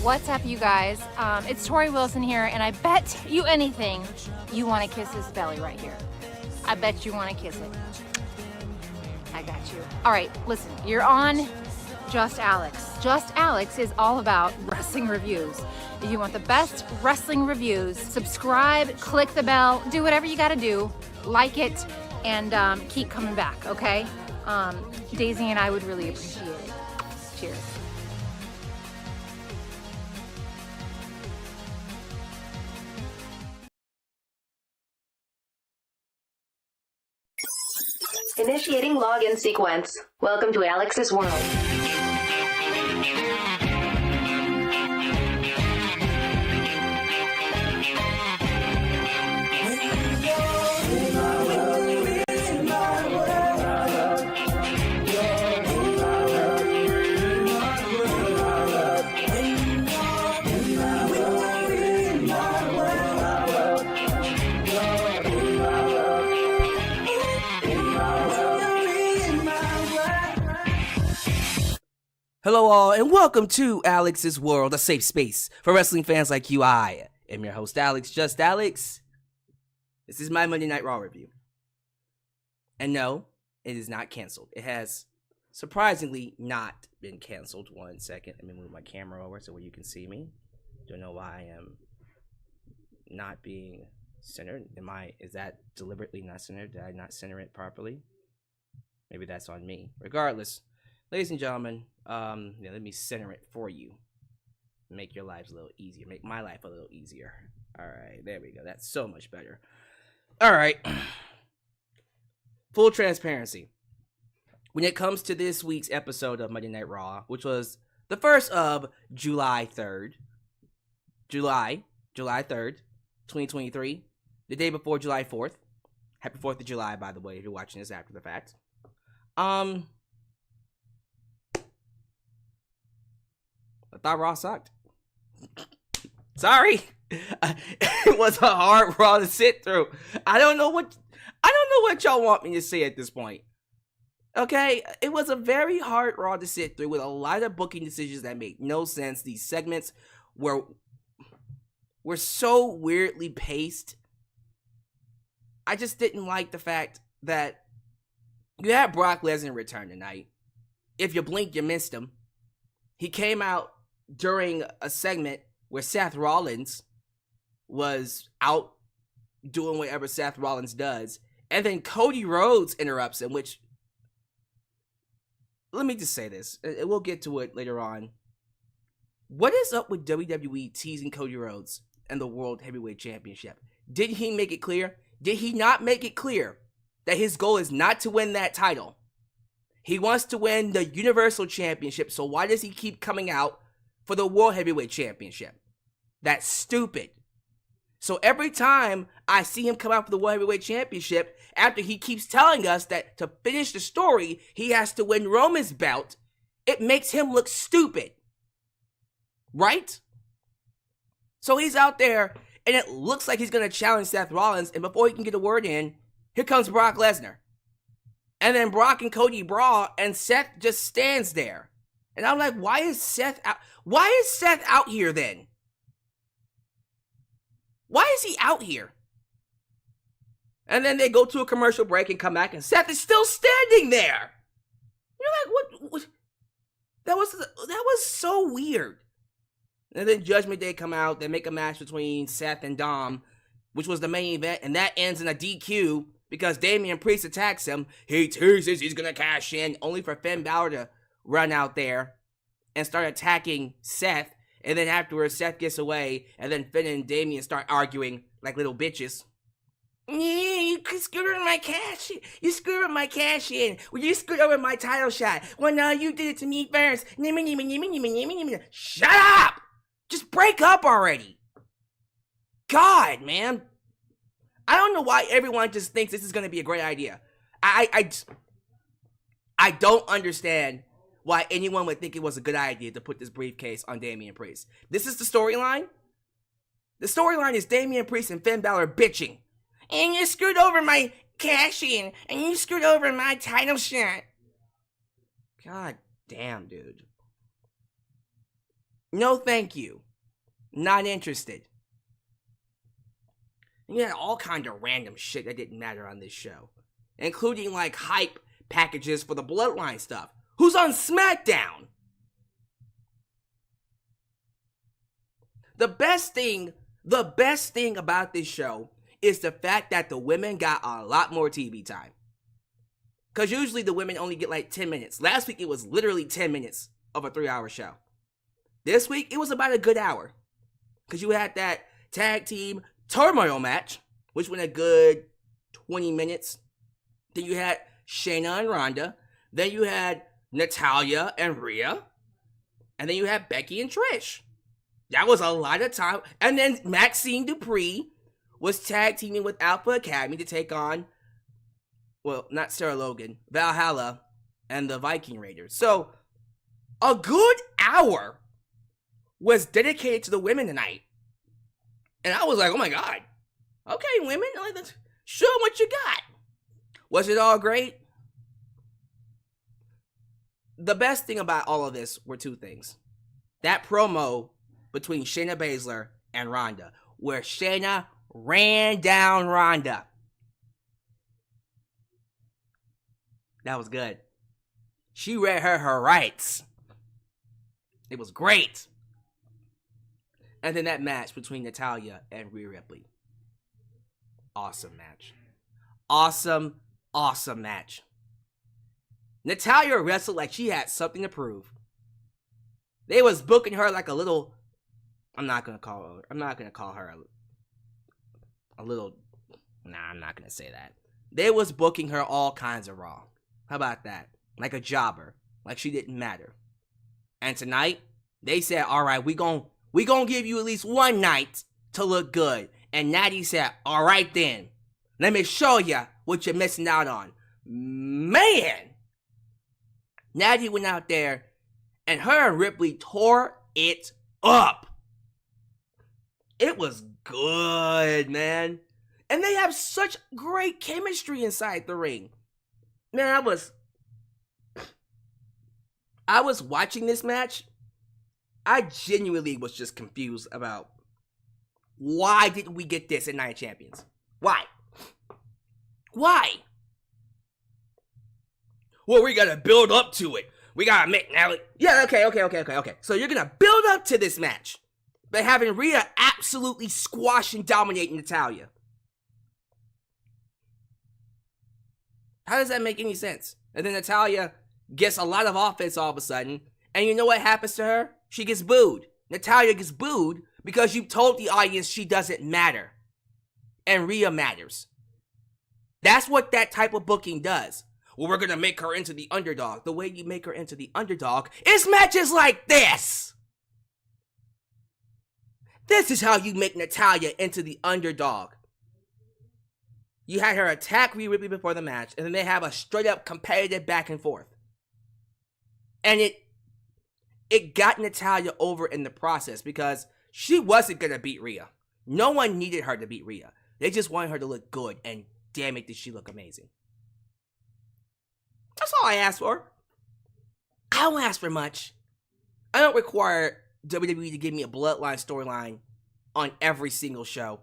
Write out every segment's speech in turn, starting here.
What's up, you guys? It's Tori Wilson here, and I bet you anything you want to kiss this belly right here. I bet you want to kiss it. I got you. All right, listen, you're on Just Alyx. Just Alyx is all about wrestling reviews. If you want the best wrestling reviews, subscribe, click the bell, do whatever you got to do, like it, and keep coming back, okay? Daisy and I would really appreciate it. Cheers. Initiating login sequence. Welcome to Alyx's world. Hello all, and welcome to Alyx's World, a safe space for wrestling fans like you. I am your host, Alyx, Just Alyx. This is my Monday Night Raw review. And no, it is not canceled. It has surprisingly not been canceled. 1 second, let me move my camera over so you can see me. Don't know why I am not being centered. Is that deliberately not centered? Did I not center it properly? Maybe that's on me. Regardless, ladies and gentlemen, let me center it for you. Make your lives a little easier. Make my life a little easier. All right, there we go. That's so much better. All right. Full transparency. When it comes to this week's episode of Monday Night Raw, which was the first of July 3rd, July 3rd, 2023, the day before July 4th. Happy 4th of July, by the way, if you're watching this after the fact. I thought Raw sucked. Sorry. It was a hard Raw to sit through. I don't know what y'all want me to say at this point. Okay, it was a very hard Raw to sit through with a lot of booking decisions that make no sense. These segments were so weirdly paced. I just didn't like the fact that you had Brock Lesnar return tonight. If you blink, you missed him. He came out during a segment where Seth Rollins was out doing whatever Seth Rollins does, and then Cody Rhodes interrupts him, which, let me just say this, and we'll get to it later on. What is up with WWE teasing Cody Rhodes and the World Heavyweight Championship? Did he make it clear? Did he not make it clear that his goal is not to win that title? He wants to win the Universal Championship, so why does he keep coming out for the World Heavyweight Championship? That's stupid. So every time I see him come out for the World Heavyweight Championship, after he keeps telling us that to finish the story, he has to win Roman's belt, it makes him look stupid. Right? So he's out there, and it looks like he's going to challenge Seth Rollins, and before he can get a word in, here comes Brock Lesnar. And then Brock and Cody brawl, and Seth just stands there. And I'm like, why is Seth out? Why is Seth out here then? Why is he out here? And then they go to a commercial break and come back, and Seth is still standing there. You're like, what? That was so weird. And then Judgment Day come out. They make a match between Seth and Dom, which was the main event, and that ends in a DQ because Damian Priest attacks him. He teases he's gonna cash in, only for Finn Balor to run out there and start attacking Seth. And then afterwards, Seth gets away, and then Finn and Damian start arguing like little bitches. Yeah, you screwed over my cash. You screwed over my cash in. Well, you screwed over my title shot. Well, no, you did it to me first. Shut up! Just break up already. God, man. I don't know why everyone just thinks this is going to be a great idea. I don't understand why anyone would think it was a good idea to put this briefcase on Damian Priest. This is the storyline? The storyline is Damian Priest and Finn Balor bitching. And you screwed over my cash in, and you screwed over my title shot. God damn, dude. No, thank you. Not interested. And you had all kind of random shit that didn't matter on this show, including like hype packages for the Bloodline stuff. Who's on SmackDown? The best thing about this show is the fact that the women got a lot more TV time. Because usually the women only get like 10 minutes. Last week it was literally 10 minutes of a 3-hour show. This week it was about a good hour. Because you had that tag team turmoil match, which went a good 20 minutes. Then you had Shayna and Ronda. Then you had Natalya and Rhea. And then you had Becky and Trish. That was a lot of time. And then Maxine Dupree was tag teaming with Alpha Academy to take on, well, not Sarah Logan, Valhalla and the Viking Raiders. So, a good hour was dedicated to the women tonight. And I was like, oh my God. Okay, women, show them what you got. Was it all great? The best thing about all of this were two things. That promo between Shayna Baszler and Ronda, where Shayna ran down Ronda. That was good. She read her rights. It was great. And then that match between Natalya and Rhea Ripley. Awesome match. Awesome match. Natalya wrestled like she had something to prove. They was booking her like a little, I'm not gonna call her a little, I'm not gonna say that. They was booking her all kinds of Raw. How about that? Like a jobber. Like she didn't matter. And tonight, they said, alright, we gon' give you at least one night to look good. And Natty said, alright then. Let me show you what you're missing out on. Man! Natty went out there and her and Ripley tore it up. It was good, man. And they have such great chemistry inside the ring. Man, I was watching this match. I genuinely was just confused about why didn't we get this in Night of Champions? Why? Well, we gotta build up to it. We gotta make now. Yeah, okay. So you're gonna build up to this match by having Rhea absolutely squash and dominate Natalya. How does that make any sense? And then Natalya gets a lot of offense all of a sudden, and you know what happens to her? She gets booed. Natalya gets booed because you told the audience she doesn't matter. And Rhea matters. That's what that type of booking does. Well, we're gonna make her into the underdog. The way you make her into the underdog is matches like this. This is how you make Natalya into the underdog. You had her attack Rhea Ripley before the match, and then they have a straight up competitive back and forth. And it got Natalya over in the process because she wasn't gonna beat Rhea. No one needed her to beat Rhea. They just wanted her to look good, and damn it, did she look amazing. That's all I asked for. I don't ask for much. I don't require WWE to give me a Bloodline storyline on every single show.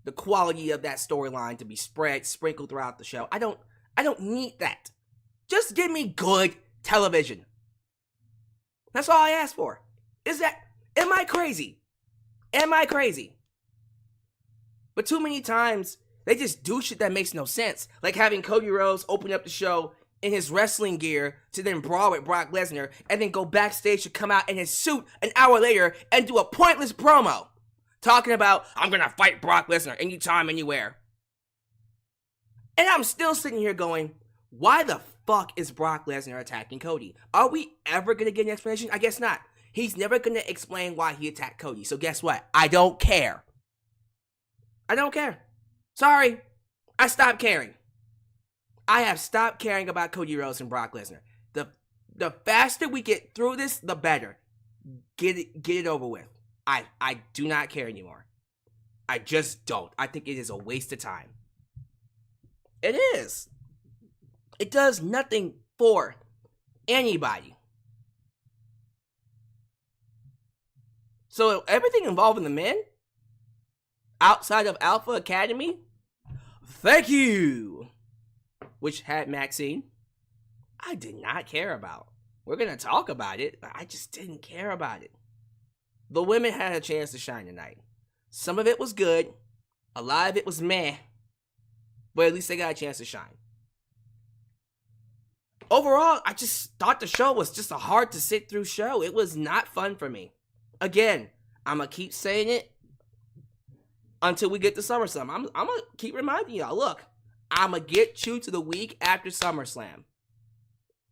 The quality of that storyline to be sprinkled throughout the show. I don't need that. Just give me good television. That's all I ask for. Am I crazy? But too many times, they just do shit that makes no sense. Like having Cody Rhodes open up the show in his wrestling gear to then brawl with Brock Lesnar and then go backstage to come out in his suit an hour later and do a pointless promo. Talking about, I'm gonna fight Brock Lesnar anytime, anywhere. And I'm still sitting here going, why the fuck is Brock Lesnar attacking Cody? Are we ever gonna get an explanation? I guess not. He's never gonna explain why he attacked Cody. So guess what? I don't care. Sorry. I stopped caring. I have stopped caring about Cody Rhodes and Brock Lesnar. The faster we get through this, the better. Get it over with. I do not care anymore. I just don't. I think it is a waste of time. It is. It does nothing for anybody. So everything involving the men outside of Alpha Academy, thank you, which had Maxine, I did not care about. We're going to talk about it, but I just didn't care about it. The women had a chance to shine tonight. Some of it was good. A lot of it was meh. But at least they got a chance to shine. Overall, I just thought the show was just a hard to sit through show. It was not fun for me. Again, I'm going to keep saying it until we get to SummerSlam. I'm going to keep reminding y'all, look, I'm going to get you to the week after SummerSlam.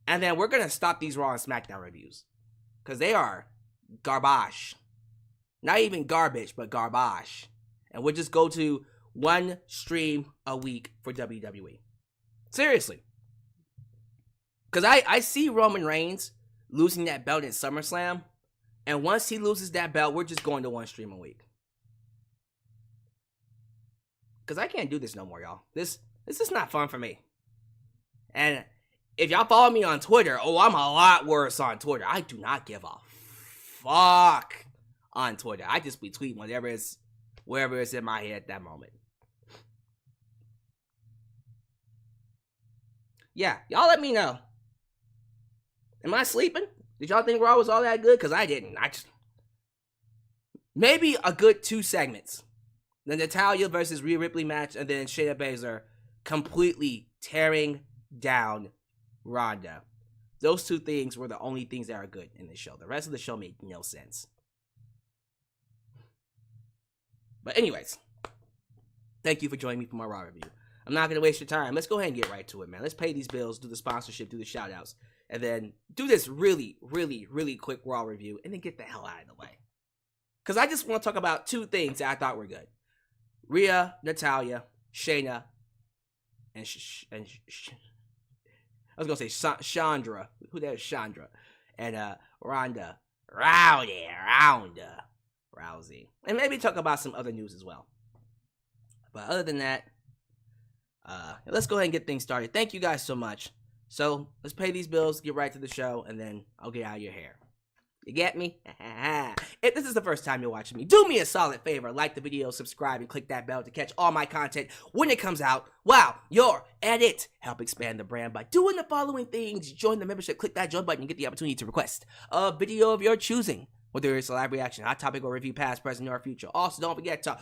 And then we're going to stop these Raw and SmackDown reviews. Because they are garbage. Not even garbage, but garbage. And we'll just go to one stream a week for WWE. Seriously. Because I see Roman Reigns losing that belt at SummerSlam. And once he loses that belt, we're just going to one stream a week. Because I can't do this no more, y'all. This is not fun for me. And if y'all follow me on Twitter, oh, I'm a lot worse on Twitter. I do not give a fuck on Twitter. I just be tweeting whatever is, wherever it's in my head at that moment. Yeah, y'all let me know. Am I sleeping? Did y'all think Raw was all that good? Because I didn't. Maybe a good 2 segments. The Natalya versus Rhea Ripley match, and then Shayna Baszler completely tearing down Ronda. Those 2 things were the only things that are good in this show. The rest of the show made no sense. But anyways, thank you for joining me for my Raw review. I'm not going to waste your time. Let's go ahead and get right to it, man. Let's pay these bills, do the sponsorship, do the shout-outs, and then do this really, really, really quick Raw review, and then get the hell out of the way. Because I just want to talk about 2 things that I thought were good. Rhea, Natalya, Shayna, and I was going to say Chandra. Who the hell is Chandra? And Ronda Rousey. And maybe talk about some other news as well. But other than that, let's go ahead and get things started. Thank you guys so much. So let's pay these bills, get right to the show, and then I'll get out of your hair. You get me? If this is the first time you're watching me, do me a solid favor. Like the video, subscribe, and click that bell to catch all my content when it comes out while you're at it. Help expand the brand by doing the following things. Join the membership, click that join button, and get the opportunity to request a video of your choosing. Whether it's a live reaction, hot topic, or review past, present, or future. Also, don't forget to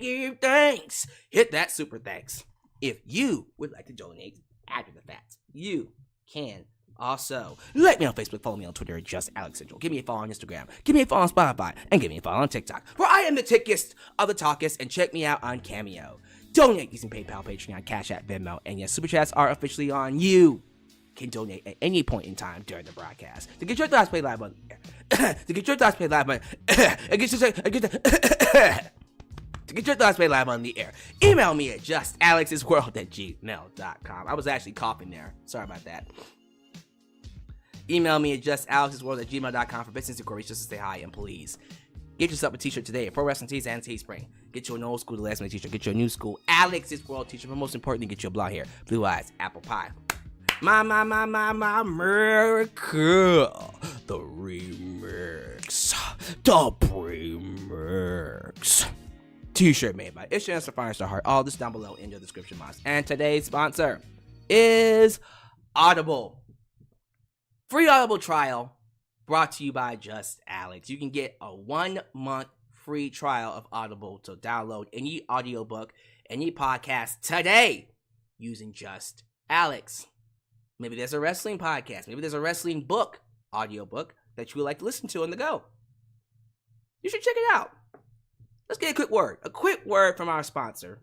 give thanks. Hit that super thanks. If you would like to donate after the fact, you can also like me on Facebook, follow me on Twitter, just Alyx Central. Give me a follow on Instagram, give me a follow on Spotify, and give me a follow on TikTok, where I am the tickest of the talkest, and check me out on Cameo. Donate using PayPal, Patreon, Cash App, Venmo, and yes, Super Chats are officially on. You can donate at any point in time during the broadcast. To get your thoughts played live on to get your thoughts played live on to get your thoughts played live on the air, email me at justAlexsWorld@gmail.com. I was actually coughing there. Sorry about that. Email me at justAlexsWorld@gmail.com for business inquiries, just to say hi, and please get yourself a t-shirt today at Pro Wrestling Tees and Teespring. Get you an old school, the last minute t-shirt. Get you a new school Alex's World t-shirt. But most importantly, get you a blonde hair, blue eyes, apple pie. My America. The remix. The remix. T-shirt made by Ishans to Firestar Heart. All this down below in the description box. And today's sponsor is Audible. Free Audible trial brought to you by Just Alyx. You can get a 1-month free trial of Audible to download any audiobook, any podcast today using Just Alyx. Maybe there's a wrestling podcast. Maybe there's a wrestling book, audiobook, that you would like to listen to on the go. You should check it out. Let's get a quick word. A quick word from our sponsor.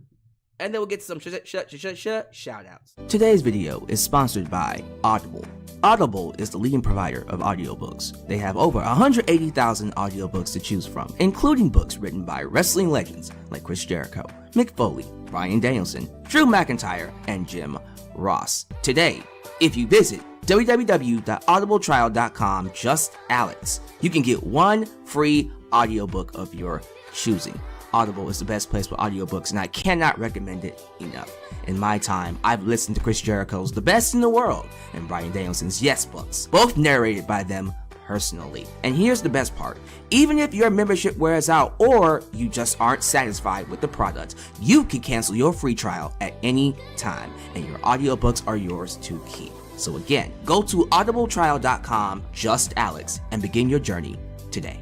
And then we'll get some shout-outs. Today's video is sponsored by Audible. Audible is the leading provider of audiobooks. They have over 180,000 audiobooks to choose from, including books written by wrestling legends like Chris Jericho, Mick Foley, Bryan Danielson, Drew McIntyre, and Jim Ross. Today, if you visit www.audibletrial.com, just Alyx, you can get 1 free audiobook of your choosing. Audible is the best place for audiobooks, and I cannot recommend it enough. In my time, I've listened to Chris Jericho's The Best in the World and Bryan Danielson's Yes books, both narrated by them personally. And here's the best part. Even if your membership wears out or you just aren't satisfied with the product, you can cancel your free trial at any time, and your audiobooks are yours to keep. So again, go to audibletrial.com, just Alyx, and begin your journey today.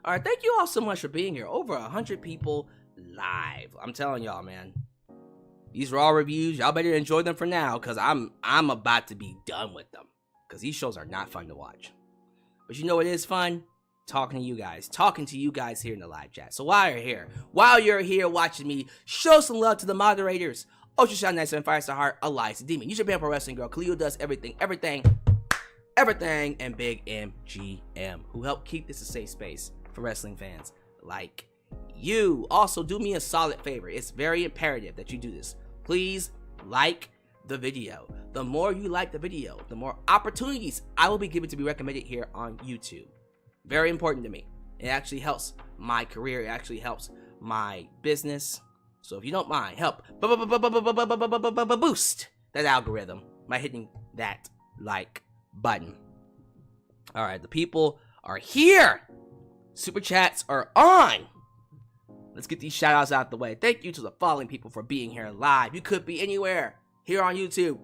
All right, thank you all so much for being here. Over 100 people live. I'm telling y'all, man. These Raw reviews, y'all better enjoy them for now, because I'm about to be done with them. Because these shows are not fun to watch. But you know what is fun? Talking to you guys here in the live chat. So while you're here watching me, show some love to the moderators. Ultra Shot 97, Firestar Heart, Alyx, Demon, New Japan Pro Wrestling Girl, Khalil does everything, and Big MGM, who help keep this a safe space for wrestling fans like you. Also, do me a solid favor. It's very imperative that you do this. Please like the video. The more you like the video, the more opportunities I will be given to be recommended here on YouTube. Very important to me. It actually helps my career. It actually helps my business. So if you don't mind, help boost that algorithm by hitting that like button. All right, the people are here. Super chats are on. Let's get these shout outs out the way. Thank you to the following people for being here live. You could be anywhere here on YouTube,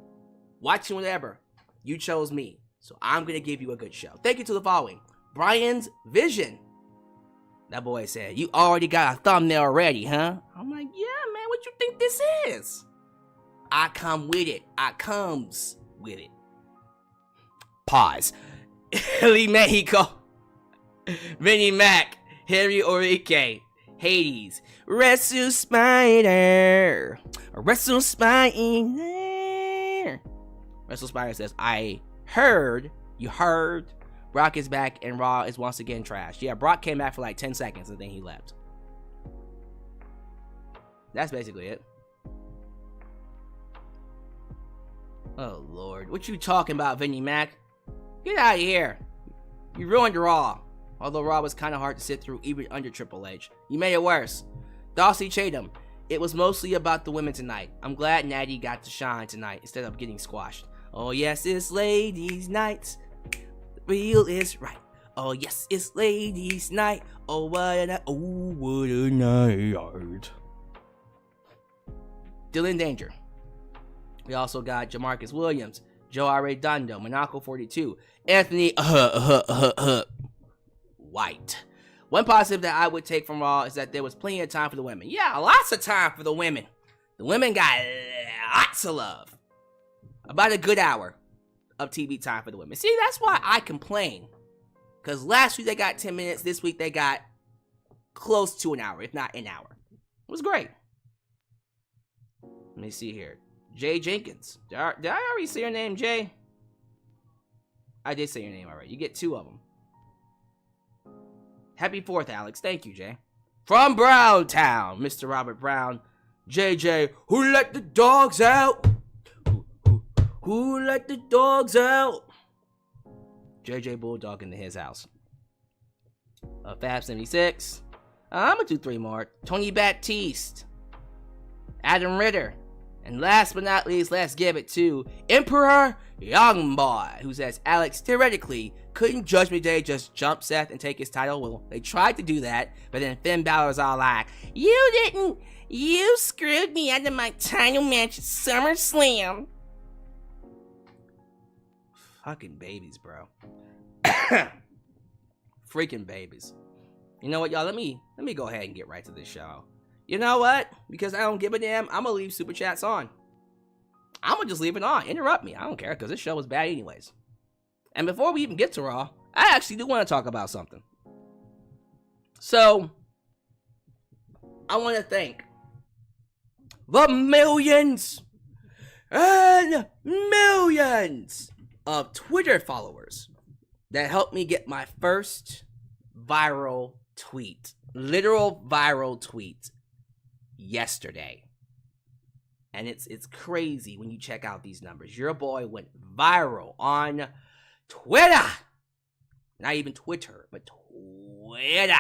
watching whatever. You chose me, so I'm going to give you a good show. Thank you to the following. Brian's Vision. That boy said, you already got a thumbnail ready, huh? I'm like, yeah, man, what you think this is? I come with it. I comes with it. Pause. Ellie Mexico. Vinnie Mac. Harry Orique. Hades. Wrestle Spider. Wrestle Spider. Wrestle Spider says, you heard, Brock is back and Raw is once again trashed. Yeah, Brock came back for like 10 seconds and then he left. That's basically it. Oh, Lord. What you talking about, Vinnie Mac? Get out of here. You ruined Raw. Although Raw was kind of hard to sit through even under Triple H. You made it worse. Darcy Chatham. It was mostly about the women tonight. I'm glad Natty got to shine tonight instead of getting squashed. Oh, yes, it's ladies' night. The real is right. Oh, yes, it's ladies' night. Oh, what a night. Oh, what a night. Dylan Danger. We also got Jamarcus Williams, Joe Arredondo, Monaco 42, Anthony White. One positive that I would take from Raw is that there was plenty of time for the women. Yeah, lots of time for the women. The women got lots of love. About a good hour of TV time for the women. See, that's why I complain. Because last week they got 10 minutes. This week they got close to an hour, if not an hour. It was great. Let me see here. Jay Jenkins. Did I already say your name, Jay? I did say your name already. You get 2 of them. Happy 4th, Alyx. Thank you, Jay. From Browntown, Mr. Robert Brown. JJ, who let the dogs out? Who let the dogs out? JJ Bulldog into his house. Fab 76. I'm gonna do 3 more. Tony Baptiste. Adam Ritter. And last but not least, let's give it to Emperor Youngboy, who says, Alyx, theoretically, couldn't Judgment Day just jump Seth and take his title? Well, they tried to do that, but then Finn Balor's all like, you screwed me out of my title match at SummerSlam. Fucking babies, bro. Freaking babies. You know what, y'all? Let me go ahead and get right to this show. You know what? Because I don't give a damn, I'm gonna leave Super Chats on. I'm gonna just leave it on. Interrupt me. I don't care, because this show was bad anyways. And before we even get to Raw, I actually do want to talk about something. So, I want to thank the millions and millions of Twitter followers that helped me get my first viral tweet. Literal viral tweet. Yesterday. And it's crazy when you check out these numbers. Your boy went viral on Twitter. Not even Twitter, but Twitter.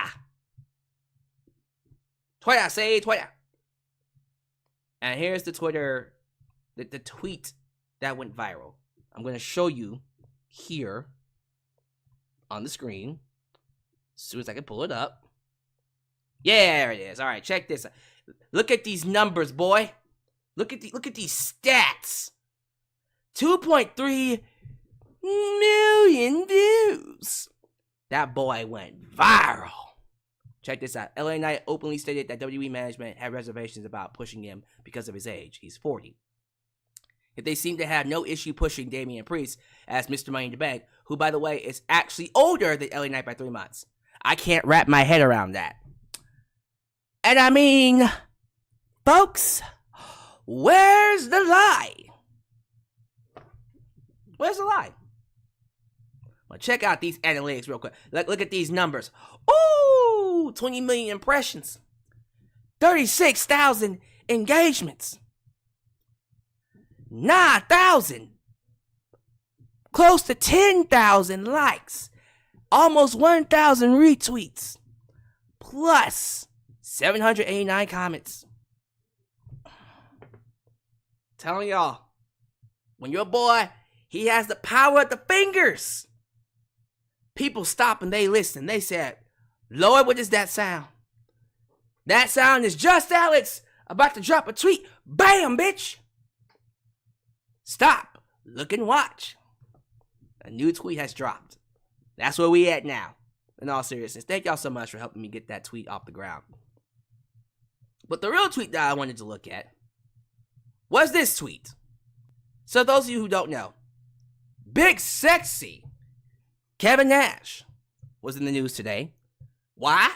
Twitter, say Twitter. And here's the Twitter, the tweet that went viral. I'm going to show you here on the screen as soon as I can pull it up. Yeah, there it is. All right, check this out. Look at these numbers, boy. Look at these stats. 2.3 million views. That boy went viral. Check this out. LA Knight openly stated that WWE management had reservations about pushing him because of his age. He's 40. If they seem to have no issue pushing Damian Priest as Mr. Money in the Bank, who, by the way, is actually older than LA Knight by 3 months. I can't wrap my head around that. And I mean, folks, where's the lie? Where's the lie? Well, check out these analytics real quick. Look at these numbers. Ooh, 20 million impressions. 36,000 engagements. 9,000. Close to 10,000 likes. Almost 1,000 retweets. Plus 789 comments. Telling y'all, when your boy, he has the power of the fingers. People stop and they listen. They said, Lord, what is that sound? That sound is just Alyx about to drop a tweet. Bam, bitch. Stop. Look and watch. A new tweet has dropped. That's where we at now. In all seriousness, thank y'all so much for helping me get that tweet off the ground. But the real tweet that I wanted to look at was this tweet. So those of you who don't know, Big Sexy Kevin Nash was in the news today. Why?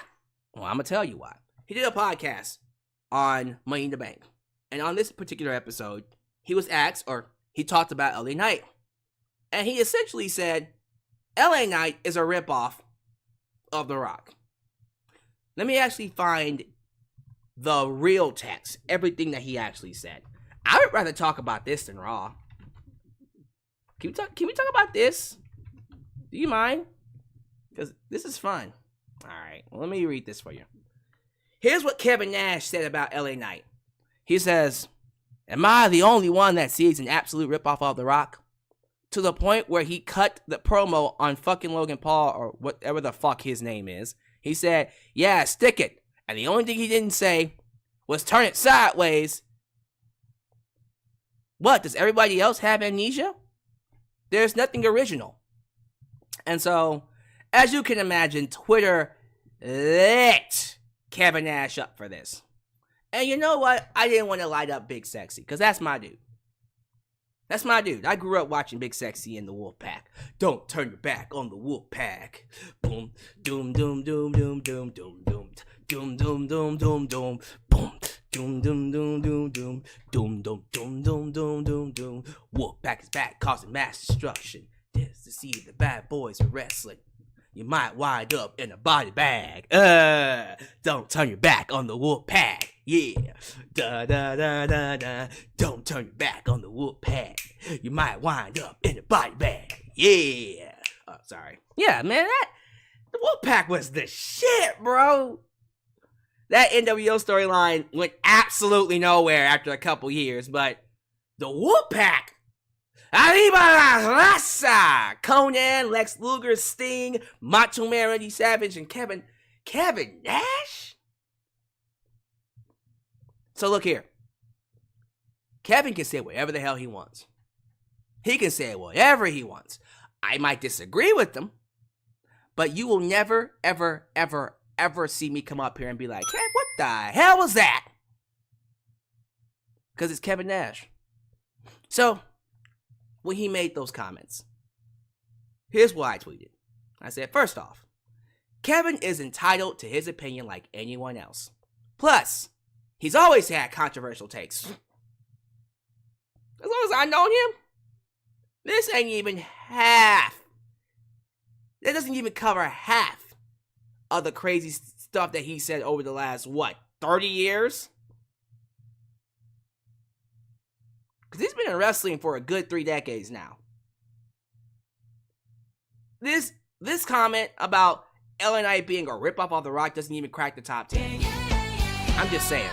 Well, I'm going to tell you why. He did a podcast on Money in the Bank. And on this particular episode, he was asked, or he talked about LA Knight. And he essentially said, LA Knight is a ripoff of The Rock. Let me actually find the real text, everything that he actually said. I would rather talk about this than Raw. Can we talk about this? Do you mind? Because this is fun. Alright, well, let me read this for you. Here's what Kevin Nash said about LA Knight. He says, am I the only one that sees an absolute ripoff of The Rock? To the point where he cut the promo on fucking Logan Paul, or whatever the fuck his name is. He said, yeah, stick it. And the only thing he didn't say was turn it sideways. What, does everybody else have amnesia? There's nothing original. And so, as you can imagine, Twitter lit Kevin Nash up for this. And you know what? I didn't want to light up Big Sexy, because that's my dude. That's my dude. I grew up watching Big Sexy in the Wolfpack. Don't turn your back on the Wolfpack. Boom, doom, doom, doom, doom, doom, doom, doom, doom, doom, doom, doom, doom, boom, doom, doom, doom, doom, doom, doom, doom, doom, doom, doom, doom, doom. Wolfpack is back, causing mass destruction. This to see the bad boys are wrestling. You might wind up in a body bag. Don't turn your back on the Wolfpack. Yeah. Da da da da da. Don't turn your back on the Wolfpack. You might wind up in a body bag. Yeah. Oh, sorry. Yeah, man, the Wolfpack was the shit, bro. That NWO storyline went absolutely nowhere after a couple years, but the Wolfpack, Arriba Conan, Lex Luger, Sting, Macho Man Randy Savage, and Kevin Nash? So look here. Kevin can say whatever the hell he wants. He can say whatever he wants. I might disagree with him, but you will never, ever, ever, ever see me come up here and be like, Kev, what the hell was that? Because it's Kevin Nash. So, when he made those comments, here's what I tweeted. I said, first off, Kevin is entitled to his opinion like anyone else. Plus, he's always had controversial takes. As long as I know him, this ain't even half. That doesn't even cover half of the crazy stuff that he said over the last, 30 years? Because he's been in wrestling for a good 3 decades now. This comment about LA Knight being a ripoff of The Rock doesn't even crack the top 10. I'm just saying.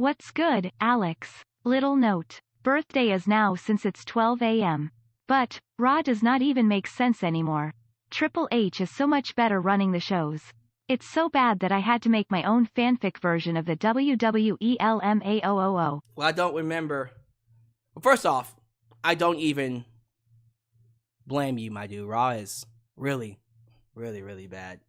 What's good, Alyx? Little note. Birthday is now since it's 12 a.m. But, Raw does not even make sense anymore. Triple H is so much better running the shows. It's so bad that I had to make my own fanfic version of the WWE LMAOOO. Well, I don't remember. Well, first off, I don't even blame you, my dude. Raw is really, really, really bad.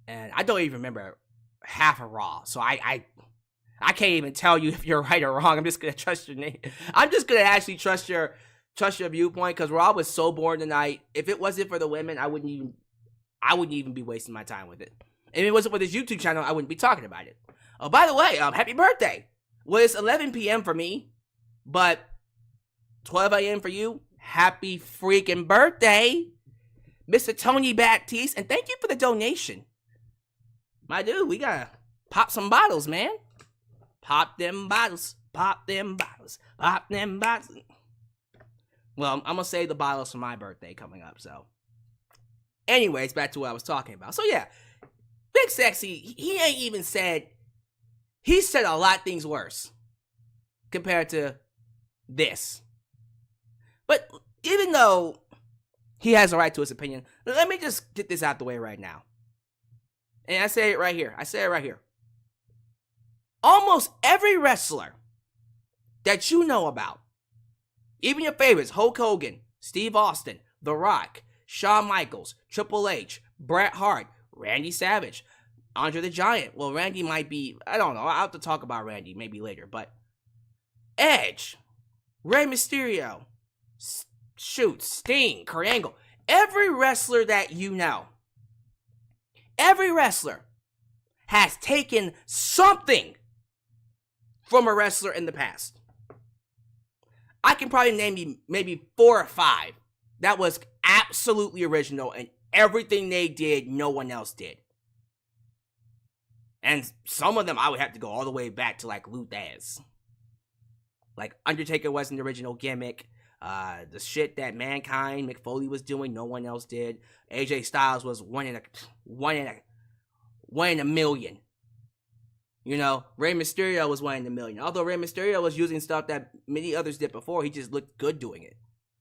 And I don't even remember half of Raw. So I can't even tell you if you're right or wrong. I'm just going to trust your name. I'm just going to actually trust your viewpoint, because Raw was so boring tonight. If it wasn't for the women, I wouldn't even be wasting my time with it. If it wasn't for this YouTube channel, I wouldn't be talking about it. Oh, by the way, happy birthday. Well, it's 11 p.m. for me, but 12 a.m. for you. Happy freaking birthday, Mr. Tony Baptiste, and thank you for the donation. My dude, we gotta pop some bottles, man. Pop them bottles, pop them bottles, pop them bottles. Well, I'm gonna save the bottles for my birthday coming up, so. Anyways, back to what I was talking about. So yeah, Big Sexy, he ain't even said, he said a lot of things worse compared to this. But even though he has a right to his opinion, let me just get this out the way right now. And I say it right here. Almost every wrestler that you know about, even your favorites, Hulk Hogan, Steve Austin, The Rock, Shawn Michaels, Triple H, Bret Hart, Randy Savage, Andre the Giant. Well, Randy might be, I don't know. I'll have to talk about Randy maybe later. But Edge, Rey Mysterio, Sting, Kurt Angle. Every wrestler that you know, every wrestler has taken something from a wrestler in the past. I can probably name you maybe 4 or 5 that was absolutely original, and everything they did, no one else did. And some of them I would have to go all the way back to like Luthez. Like Undertaker wasn't the original gimmick. The shit that Mankind, Mick Foley was doing, no one else did. AJ Styles was one in a million. You know, Rey Mysterio was 1 in a million. Although Rey Mysterio was using stuff that many others did before, he just looked good doing it.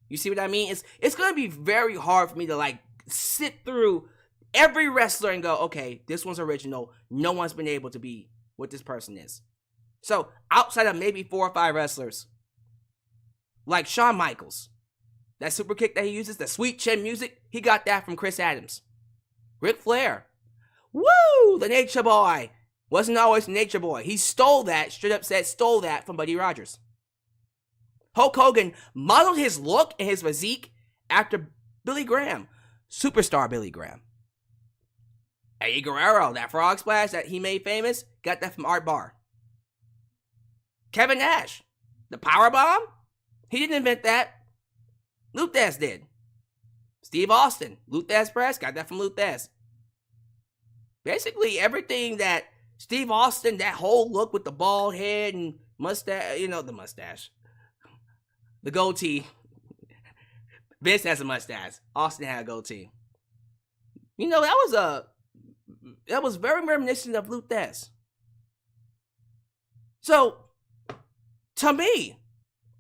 You see what I mean? It's gonna be very hard for me to like sit through every wrestler and go, okay, this one's original. No one's been able to be what this person is. So outside of maybe 4 or 5 wrestlers, like Shawn Michaels, that super kick that he uses, the sweet chin music, he got that from Chris Adams. Ric Flair, woo, the Nature Boy. Wasn't always the Nature Boy. He stole that, straight up said stole that from Buddy Rogers. Hulk Hogan modeled his look and his physique after Billy Graham, superstar Billy Graham. Eddie Guerrero, that frog splash that he made famous, got that from Art Barr. Kevin Nash, the power bomb, he didn't invent that. Luthez did. Steve Austin, Luthez press, got that from Luthez. Basically everything that Steve Austin, that whole look with the bald head and mustache, you know, the mustache, the goatee. Vince has a mustache. Austin had a goatee. You know, that was very reminiscent of Luthez. So, to me,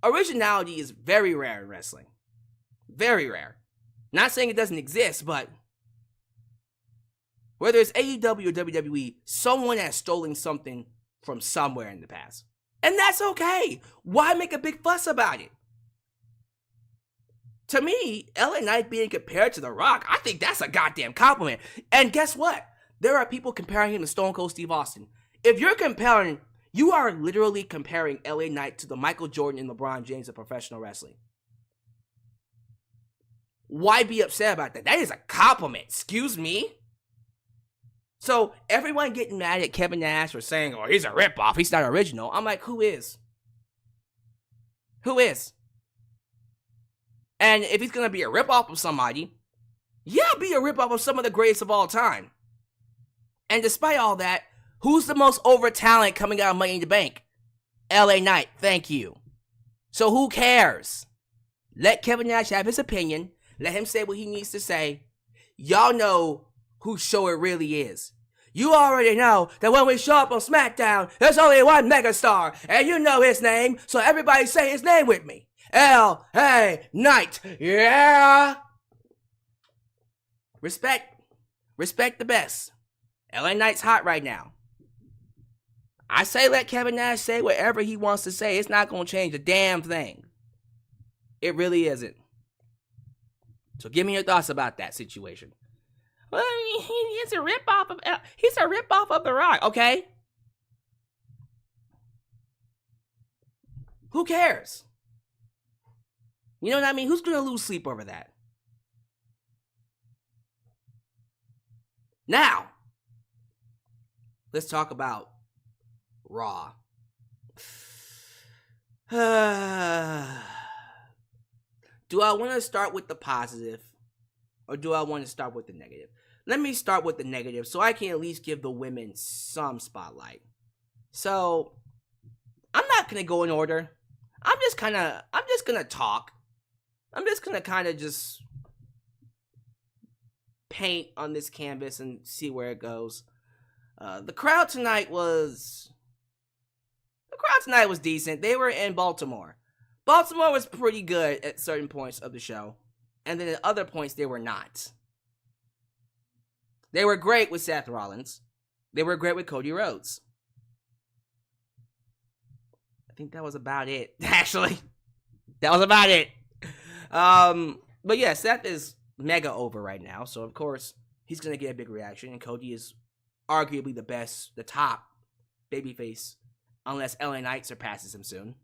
originality is very rare in wrestling. Very rare. Not saying it doesn't exist, but whether it's AEW or WWE, someone has stolen something from somewhere in the past. And that's okay. Why make a big fuss about it? To me, LA Knight being compared to The Rock, I think that's a goddamn compliment. And guess what? There are people comparing him to Stone Cold Steve Austin. If you're comparing, you are literally comparing LA Knight to the Michael Jordan and LeBron James of professional wrestling. Why be upset about that? That is a compliment. Excuse me? So, everyone getting mad at Kevin Nash for saying, oh, he's a ripoff, he's not original. I'm like, who is? Who is? And if he's going to be a ripoff of somebody, yeah, be a ripoff of some of the greatest of all time. And despite all that, who's the most over talent coming out of Money in the Bank? LA Knight, thank you. So who cares? Let Kevin Nash have his opinion. Let him say what he needs to say. Y'all know whose show it really is. You already know that when we show up on SmackDown, there's only one megastar, and you know his name, so everybody say his name with me. L.A. Knight. Yeah! Respect the best. LA Knight's hot right now. I say let Kevin Nash say whatever he wants to say. It's not going to change a damn thing. It really isn't. So give me your thoughts about that situation. Well, he's a ripoff of The Rock, okay? Who cares? You know what I mean? Who's going to lose sleep over that? Now, let's talk about Raw. Do I want to start with the positive or do I want to start with the negative? Let me start with the negative so I can at least give the women some spotlight. So, I'm not going to go in order. I'm just going to talk. I'm just going to kind of just paint on this canvas and see where it goes. The crowd tonight was decent. They were in Baltimore. Baltimore was pretty good at certain points of the show, and then at other points they were not. They were great with Seth Rollins. They were great with Cody Rhodes. I think that was about it, actually. That was about it. But yeah, Seth is mega over right now, so of course he's gonna get a big reaction, and Cody is arguably the top babyface, unless LA Knight surpasses him soon.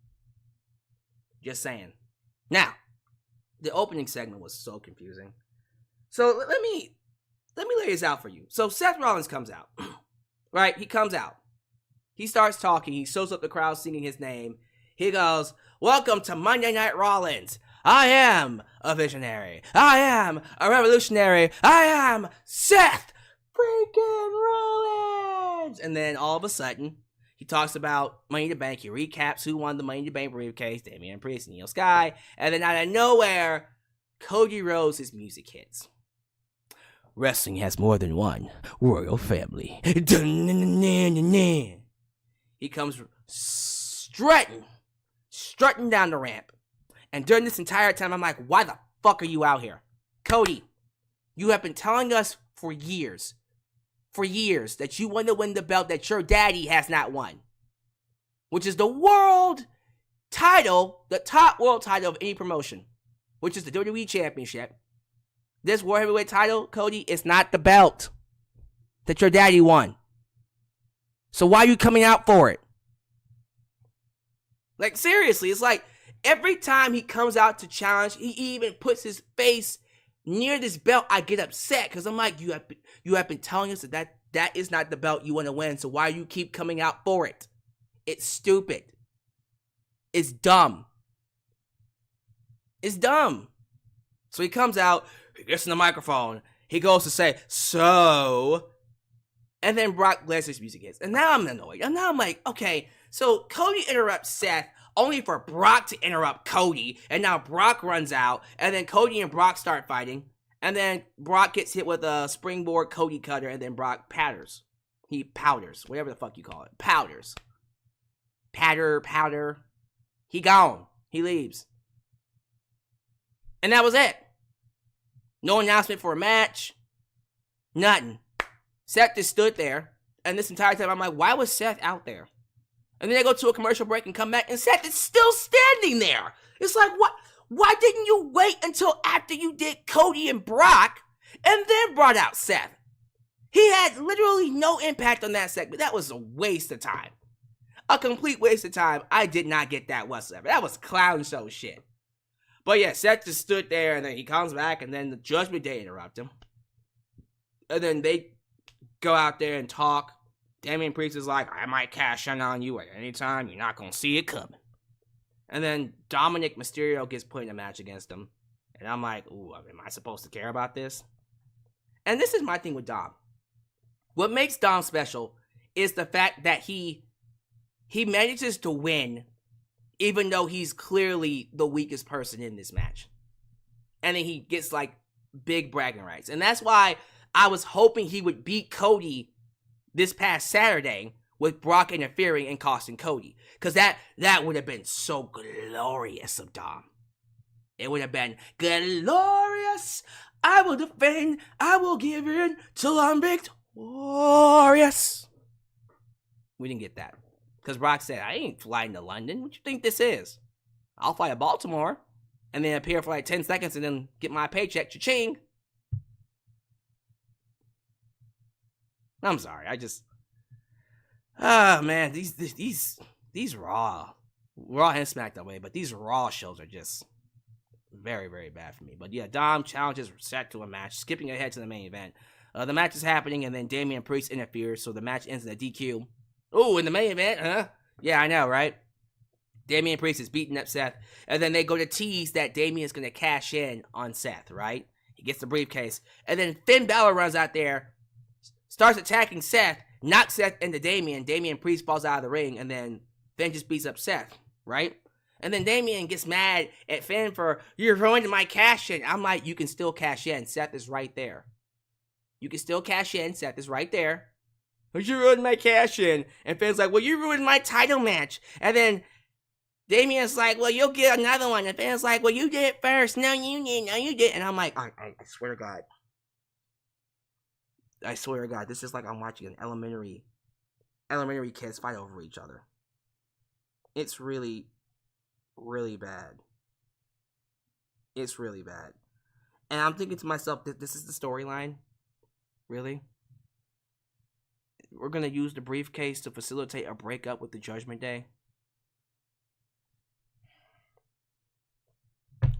Just saying. Now, the opening segment was so confusing. So let me lay this out for you. So Seth Rollins comes out, right? He comes out. He starts talking. He shows up the crowd singing his name. He goes, "Welcome to Monday Night Rollins. I am a visionary. I am a revolutionary. I am Seth freaking Rollins." And then all of a sudden, he talks about Money in the Bank. He recaps who won the Money in the Bank briefcase, Damian Priest and IYO SKY. And then out of nowhere, Cody Rhodes' music hits. "Wrestling has more than one royal family." He comes strutting down the ramp. And during this entire time, I'm like, why the fuck are you out here? Cody, you have been telling us for years that you want to win the belt that your daddy has not won, which is the world title, the top world title of any promotion, which is the WWE Championship. This World Heavyweight title, Cody, is not the belt that your daddy won. So why are you coming out for it? Like, seriously, it's like every time he comes out to challenge, he even puts his face near this belt, I get upset because I'm like, you have been telling us that is not the belt you want to win, so why do you keep coming out for it? It's stupid. It's dumb. It's dumb. So he comes out, he gets in the microphone, he goes to say, "So," and then Brock Lesnar's music hits. And now I'm annoyed. And now I'm like, okay, so Cody interrupts Seth only for Brock to interrupt Cody, and now Brock runs out, and then Cody and Brock start fighting, and then Brock gets hit with a springboard Cody cutter, and then Brock powders. He powders, whatever the fuck you call it. Powders. Powder. He gone. He leaves. And that was it. No announcement for a match. Nothing. Seth just stood there, and this entire time I'm like, why was Seth out there? And then they go to a commercial break and come back, and Seth is still standing there. It's like, what? Why didn't you wait until after you did Cody and Brock and then brought out Seth? He had literally no impact on that segment. That was a waste of time. A complete waste of time. I did not get that whatsoever. That was clown show shit. But yeah, Seth just stood there, and then he comes back, and then the Judgment Day interrupt him. And then they go out there and talk. Damian Priest is like, "I might cash in on you at any time. You're not going to see it coming." And then Dominic Mysterio gets put in a match against him. And I'm like, ooh, am I supposed to care about this? And this is my thing with Dom. What makes Dom special is the fact that he manages to win even though he's clearly the weakest person in this match. And then he gets, like, big bragging rights. And that's why I was hoping he would beat Cody this past Saturday with Brock interfering and costing Cody. Because that would have been so glorious of Dom. It would have been glorious. I will defend. I will give in till I'm victorious. We didn't get that. Because Brock said, I ain't flying to London. What you think this is? I'll fly to Baltimore and then appear for like 10 seconds and then get my paycheck. Cha-ching. I'm sorry. Man, these Raw and SmackDown way, but these Raw shows are just very, very bad for me. But yeah, Dom challenges Seth to a match, skipping ahead to the main event. The match is happening, and then Damian Priest interferes, so the match ends in a DQ. Oh, in the main event, huh? Yeah, I know, right? Damian Priest is beating up Seth, and then they go to tease that Damian's going to cash in on Seth, right? He gets the briefcase, and then Finn Balor runs out there, starts attacking Seth, knocks Seth into Damian. Damian Priest falls out of the ring, and then Finn just beats up Seth, right? And then Damian gets mad at Finn for, you're ruining my cash in. I'm like, you can still cash in. Seth is right there. You can still cash in. Seth is right there. You ruined my cash in. And Finn's like, well, you ruined my title match. And then Damian's like, well, you'll get another one. And Finn's like, well, you did it first. No, you didn't. No, you did. And I'm like, I swear to God. I swear to God, this is like I'm watching an elementary kids fight over each other. It's really, really bad. It's really bad. And I'm thinking to myself, this is the storyline? Really? We're going to use the briefcase to facilitate a breakup with the Judgment Day?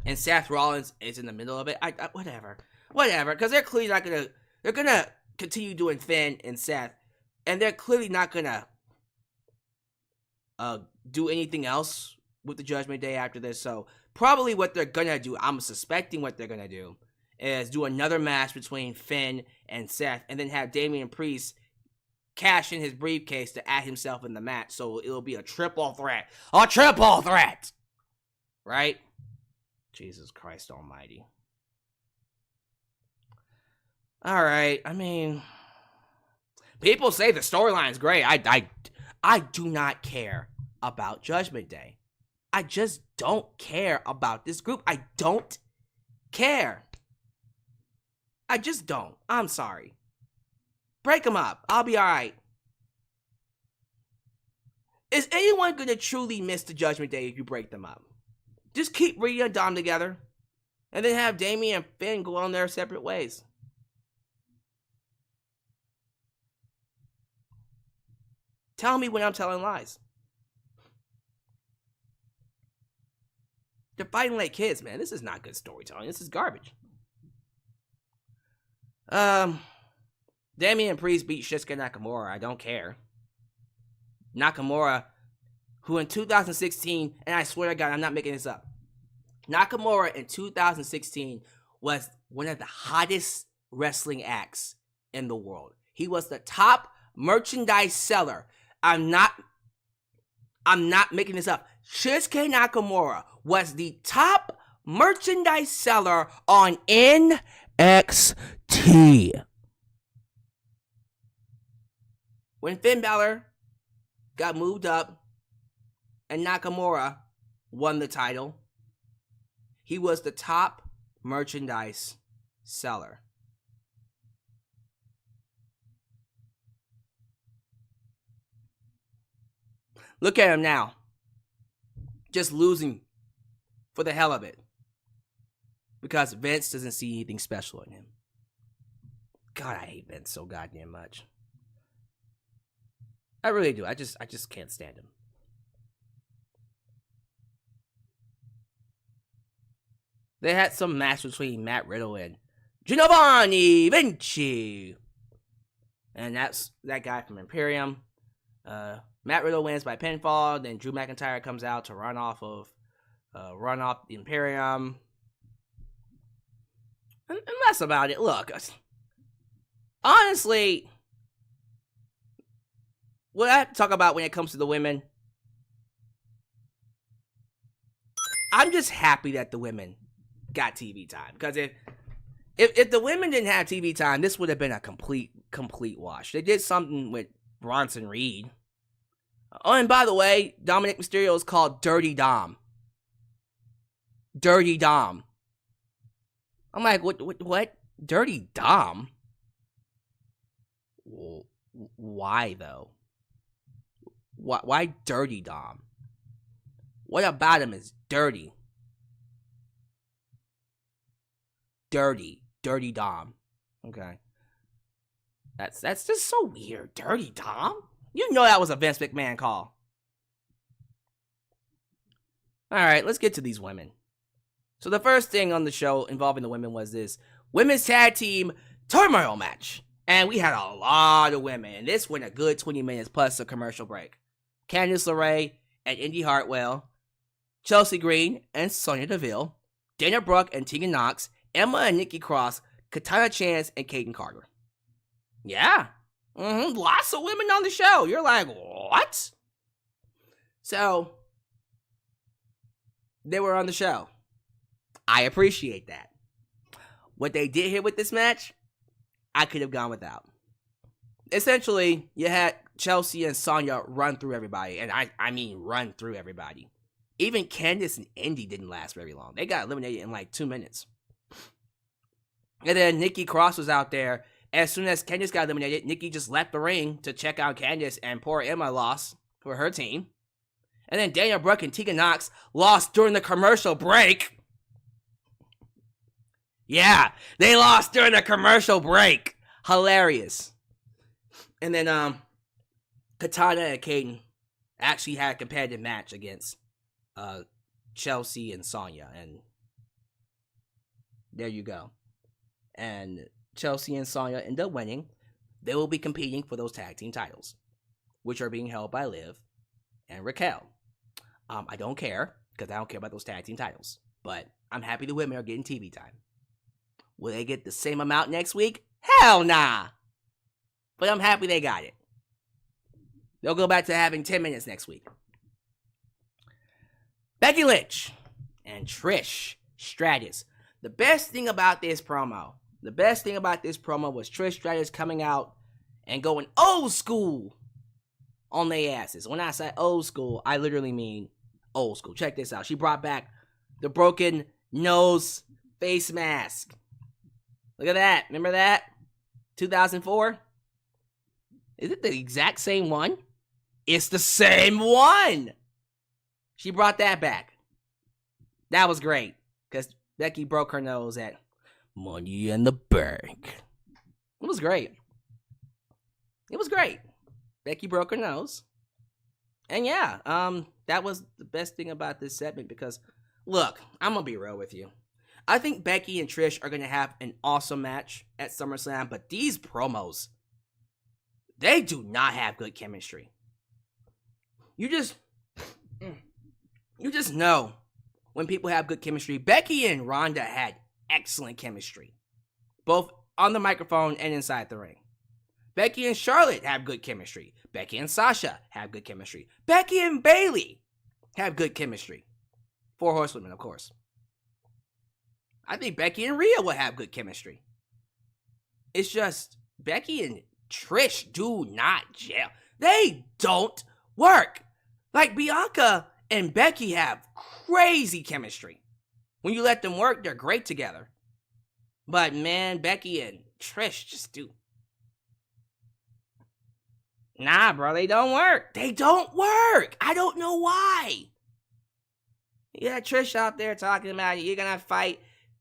And Seth Rollins is in the middle of it? Whatever, because they're clearly not going to... They're going to continue doing Finn and Seth, and they're clearly not going to do anything else with the Judgment Day after this. So probably what they're going to do, I'm suspecting what they're going to do, is do another match between Finn and Seth, and then have Damian Priest cash in his briefcase to add himself in the match. So it'll be a triple threat. A triple threat! Right? Jesus Christ almighty. Alright, I mean, people say the storyline's great. I do not care about Judgment Day. I just don't care about this group. I don't care. I just don't. I'm sorry. Break them up. I'll be alright. Is anyone going to truly miss the Judgment Day if you break them up? Just keep Rhea and Dom together, and then have Damian and Finn go on their separate ways. Tell me when I'm telling lies. They're fighting like kids, man. This is not good storytelling. This is garbage. Damian Priest beat Shinsuke Nakamura. I don't care. Nakamura, who in 2016, and I swear to God, I'm not making this up. Nakamura in 2016 was one of the hottest wrestling acts in the world. He was the top merchandise seller. I'm not making this up. Shinsuke Nakamura was the top merchandise seller on NXT. When Finn Balor got moved up and Nakamura won the title, he was the top merchandise seller. Look at him now. Just losing for the hell of it. Because Vince doesn't see anything special in him. God, I hate Vince so goddamn much. I really do. I just can't stand him. They had some match between Matt Riddle and Giovanni Vinci. And that's that guy from Imperium. Matt Riddle wins by pinfall. Then Drew McIntyre comes out to run off the Imperium. And that's about it. Look, honestly, what I have to talk about when it comes to the women, I'm just happy that the women got TV time. Because if the women didn't have TV time, this would have been a complete complete wash. They did something with Bronson Reed. Oh, and by the way, Dominic Mysterio is called Dirty Dom. Dirty Dom. I'm like, what? Dirty Dom? Why, though? Why Dirty Dom? What about him is dirty? Dirty Dom. Okay. That's just so weird. Dirty Dom? You know that was a Vince McMahon call. Alright, let's get to these women. So the first thing on the show involving the women was this women's tag team turmoil match. And we had a lot of women. And this went a good 20 minutes plus a commercial break. Candice LeRae and Indy Hartwell, Chelsea Green and Sonya Deville, Dana Brooke and Tegan Nox, Emma and Nikki Cross, Katana Chance and Kaden Carter. Yeah. Lots of women on the show. You're like, what? So, they were on the show. I appreciate that. What they did here with this match, I could have gone without. Essentially, you had Chelsea and Sonya run through everybody. And I mean run through everybody. Even Candice and Indy didn't last very long. They got eliminated in like 2 minutes. And then Nikki Cross was out there. As soon as Candice got eliminated, Nikki just left the ring to check out Candice, and poor Emma lost for her team. And then Dana Brooke and Tegan Nox lost during the commercial break. Yeah, they lost during the commercial break. Hilarious. And then Katana and Kaden actually had a competitive match against Chelsea and Sonya, and there you go. And Chelsea and Sonya end up winning. They will be competing for those tag team titles, which are being held by Liv and Raquel. I don't care, because I don't care about those tag team titles. But I'm happy the women are getting TV time. Will they get the same amount next week? Hell nah! But I'm happy they got it. They'll go back to having 10 minutes next week. Becky Lynch and Trish Stratus. The best thing about this promo was Trish Stratus coming out and going old school on their asses. When I say old school, I literally mean old school. Check this out. She brought back the broken nose face mask. Look at that. Remember that? 2004? Is it the exact same one? It's the same one! She brought that back. That was great. Because Becky broke her nose at Money in the Bank. It was great. Becky broke her nose. And yeah, that was the best thing about this segment because, look, I'm going to be real with you. I think Becky and Trish are going to have an awesome match at SummerSlam, but these promos, they do not have good chemistry. You just know when people have good chemistry. Becky and Ronda had excellent chemistry, both on the microphone and inside the ring. Becky and Charlotte have good chemistry. Becky and Sasha have good chemistry. Becky and Bayley have good chemistry. 4 Horsewomen, of course. I think Becky and Rhea will have good chemistry. It's just Becky and Trish do not gel. They don't work. Like Bianca and Becky have crazy chemistry. When you let them work, they're great together. But man, Becky and Trish just do. Nah, bro, they don't work. They don't work. I don't know why. You got Trish out there talking about you're gonna fight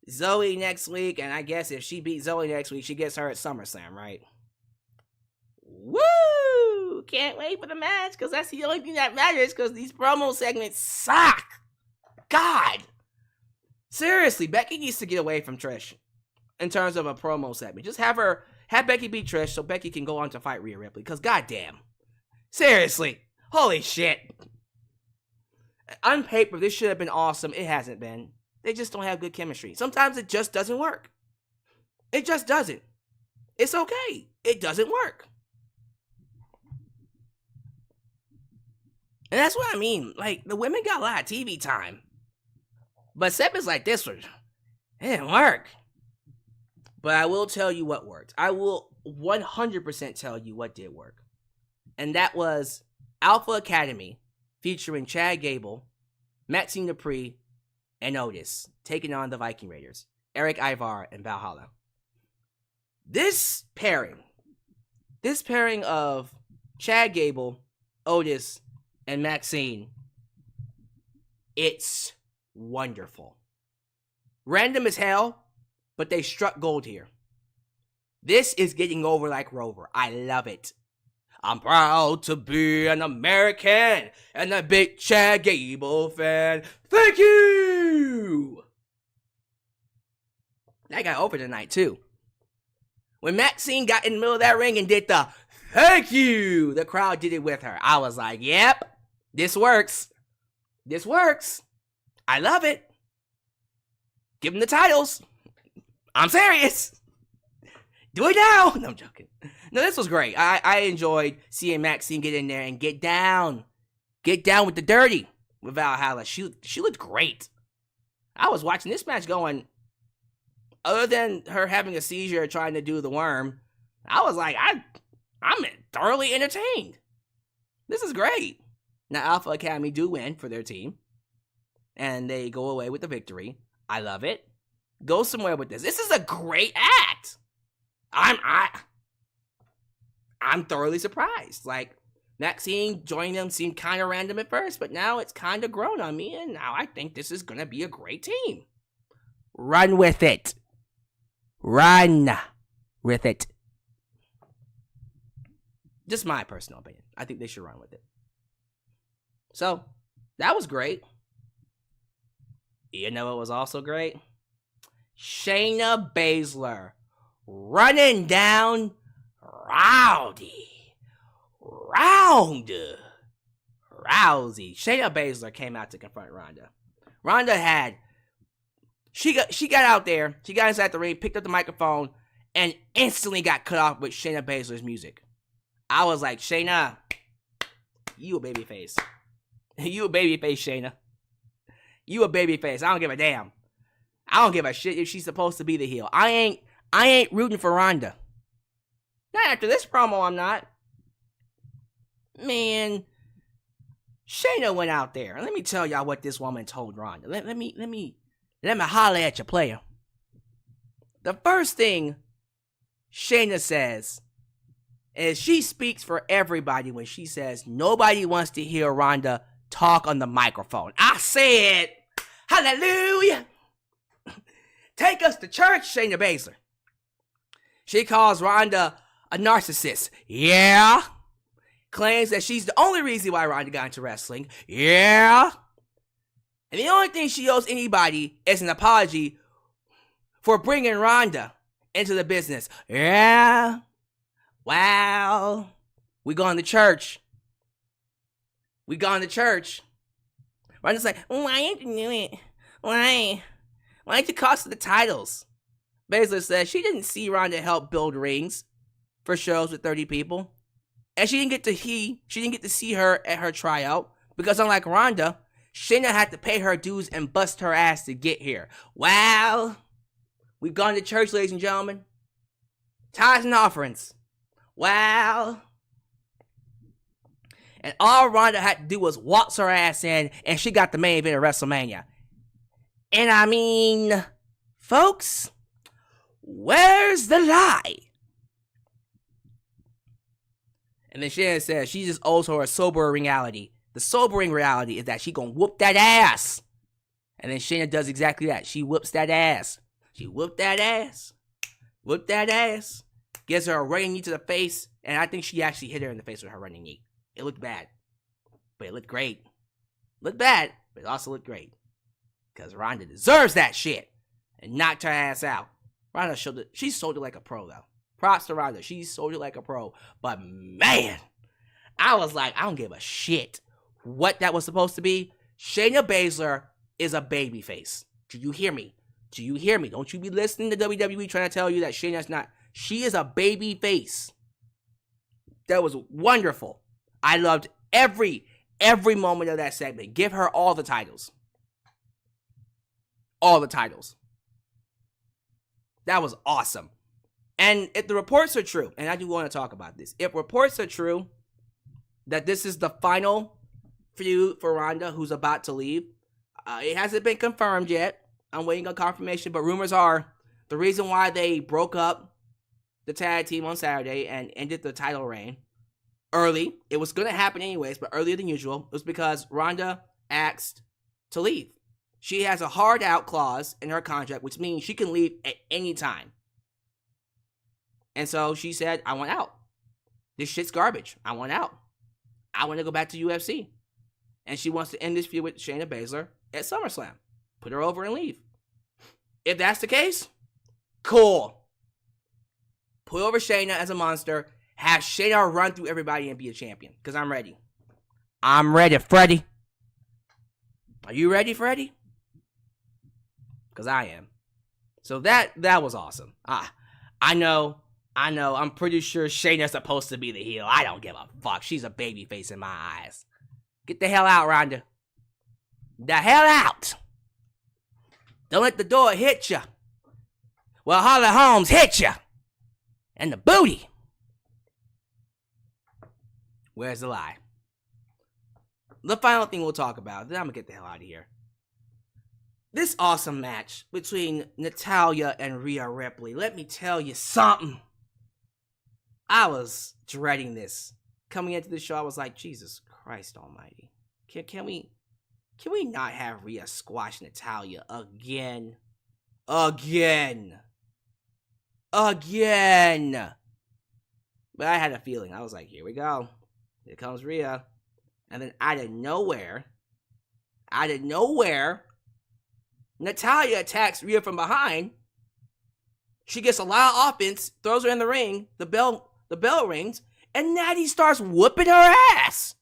Zoe next week, and I guess if she beats Zoe next week, she gets her at SummerSlam, right? Woo! Can't wait for the match, because that's the only thing that matters, because these promo segments suck. God! Seriously, Becky needs to get away from Trish in terms of a promo segment. Just have Becky beat Trish so Becky can go on to fight Rhea Ripley, because goddamn. Seriously. Holy shit. On paper, this should have been awesome. It hasn't been. They just don't have good chemistry. Sometimes it just doesn't work. It just doesn't. It's okay. It doesn't work. And that's what I mean. Like, the women got a lot of TV time. But segments like this one, it didn't work. But I will tell you what worked. I will 100% tell you what did work. And that was Alpha Academy featuring Chad Gable, Maxine Dupree, and Otis taking on the Viking Raiders, Eric Ivar and Valhalla. This pairing of Chad Gable, Otis, and Maxine, it's wonderful. Random as hell, but they struck gold here. This is getting over like Rover. I love it. I'm proud to be an American and a big Chad Gable fan. Thank you! That got over tonight, too. When Maxine got in the middle of that ring and did the thank you, the crowd did it with her. I was like, yep, this works. This works. I love it. Give them the titles. I'm serious. Do it now. No, I'm joking. No, this was great. I enjoyed seeing Maxine get in there and get down. Get down with the dirty with Valhalla. She looked great. I was watching this match going, other than her having a seizure trying to do the worm, I was like, I'm thoroughly entertained. This is great. Now, Alpha Academy do win for their team, and they go away with the victory. I love it. Go somewhere with this. This is a great act. I'm thoroughly surprised. Like, Maxine joining them seemed kind of random at first, but now it's kind of grown on me, and now I think this is going to be a great team. Run with it. Run with it. Just my personal opinion. I think they should run with it. So, that was great. You know what was also great? Shayna Baszler running down Rousey. Shayna Baszler came out to confront Ronda. Ronda had... She got out there, she got inside the ring, picked up the microphone, and instantly got cut off with Shayna Baszler's music. I was like, Shayna, you a babyface. You a babyface, Shayna. You a babyface. I don't give a damn. I don't give a shit if she's supposed to be the heel. I ain't rooting for Ronda. Not after this promo, I'm not. Man, Shayna went out there. Let me tell y'all what this woman told Ronda. Let me holler at you, player. The first thing Shayna says is she speaks for everybody when she says nobody wants to hear Ronda talk on the microphone. I said, hallelujah. Take us to church, Shayna Baszler. She calls Ronda a narcissist. Yeah. Claims that she's the only reason why Ronda got into wrestling. Yeah. And the only thing she owes anybody is an apology for bringing Ronda into the business. Yeah. Wow. We going to church. Ronda's like, why ain't you do it? Why? Why ain't you cost the titles? Baszler says she didn't see Ronda help build rings for shows with 30 people. And she didn't get to see her at her tryout because unlike Ronda, Shayna had to pay her dues and bust her ass to get here. Wow. We've gone to church, ladies and gentlemen. Tithes and offerings. Wow. And all Ronda had to do was waltz her ass in, and she got the main event of WrestleMania. And I mean, folks, where's the lie? And then Shannon says she just owes her a sobering reality. The sobering reality is that she gonna whoop that ass. And then Shayna does exactly that. She whoops that ass. Whooped that ass. Gives her a running knee to the face. And I think she actually hit her in the face with her running knee. It looked bad. But it looked great. Looked bad, but it also looked great. Because Ronda deserves that shit. And knocked her ass out. Ronda showed it. She sold it like a pro, though. Props to Ronda. She sold it like a pro. But man, I was like, I don't give a shit what that was supposed to be. Shayna Baszler is a babyface. Do you hear me? Don't you be listening to WWE trying to tell you that Shayna's not. She is a babyface. That was wonderful. I loved every moment of that segment. Give her all the titles. All the titles. That was awesome. And if the reports are true, and I do want to talk about this, if reports are true that this is the final feud for Ronda, who's about to leave, it hasn't been confirmed yet. I'm waiting on confirmation, but rumors are the reason why they broke up the tag team on Saturday and ended the title reign early, it was going to happen anyways, but earlier than usual, was because Ronda asked to leave. She has a hard out clause in her contract, which means she can leave at any time. And so she said, I want out. This shit's garbage. I want out. I want to go back to UFC. And she wants to end this feud with Shayna Baszler at SummerSlam. Put her over and leave. If that's the case, cool. Put over Shayna as a monster. Have Shayna run through everybody and be a champion. Because I'm ready. I'm ready, Freddie. Are you ready, Freddie? Because I am. So that was awesome. I know. I'm pretty sure Shayna's supposed to be the heel. I don't give a fuck. She's a babyface in my eyes. Get the hell out, Ronda. The hell out. Don't let the door hit you. Well, Holly Holmes hit you. And the booty. Where's the lie? The final thing we'll talk about, then I'm going to get the hell out of here. This awesome match between Natalya and Rhea Ripley. Let me tell you something. I was dreading this. Coming into the show, I was like, Jesus Christ almighty. Can we not have Rhea squash Natalya again? Again. But I had a feeling. I was like, here we go. Here comes Rhea. And then out of nowhere, Natalya attacks Rhea from behind. She gets a lot of offense, throws her in the ring, the bell rings, and Natty starts whooping her ass.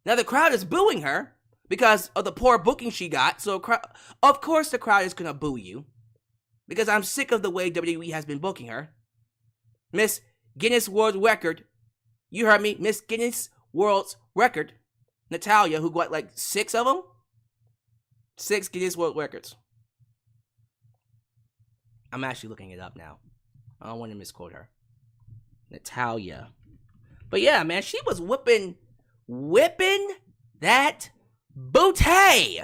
Now the crowd is booing her because of the poor booking she got, so of course the crowd is going to boo you. Because I'm sick of the way WWE has been booking her. Miss Guinness World Record, you heard me, Miss Guinness World Record, Natalya, who got like 6 of them? 6 Guinness World Records. I'm actually looking it up now. I don't want to misquote her. Natalya. But yeah, man, she was whipping that booty.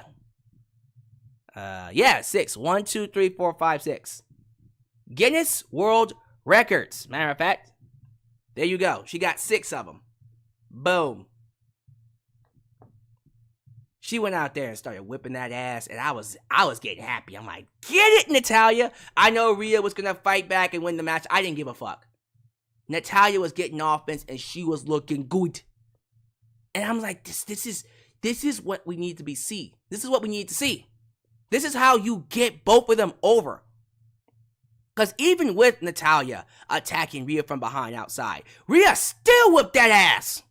6. 1, 2, 3, 4, 5, 6. Guinness World Records. Matter of fact, there you go. She got 6 of them. Boom. She went out there and started whipping that ass, and I was getting happy. I'm like, get it, Natalya. I know Rhea was gonna fight back and win the match. I didn't give a fuck. Natalya was getting offense, and she was looking good. And I'm like, this is what we need to see. This is what we need to see. This is how you get both of them over. Because even with Natalya attacking Rhea from behind outside, Rhea still whipped that ass.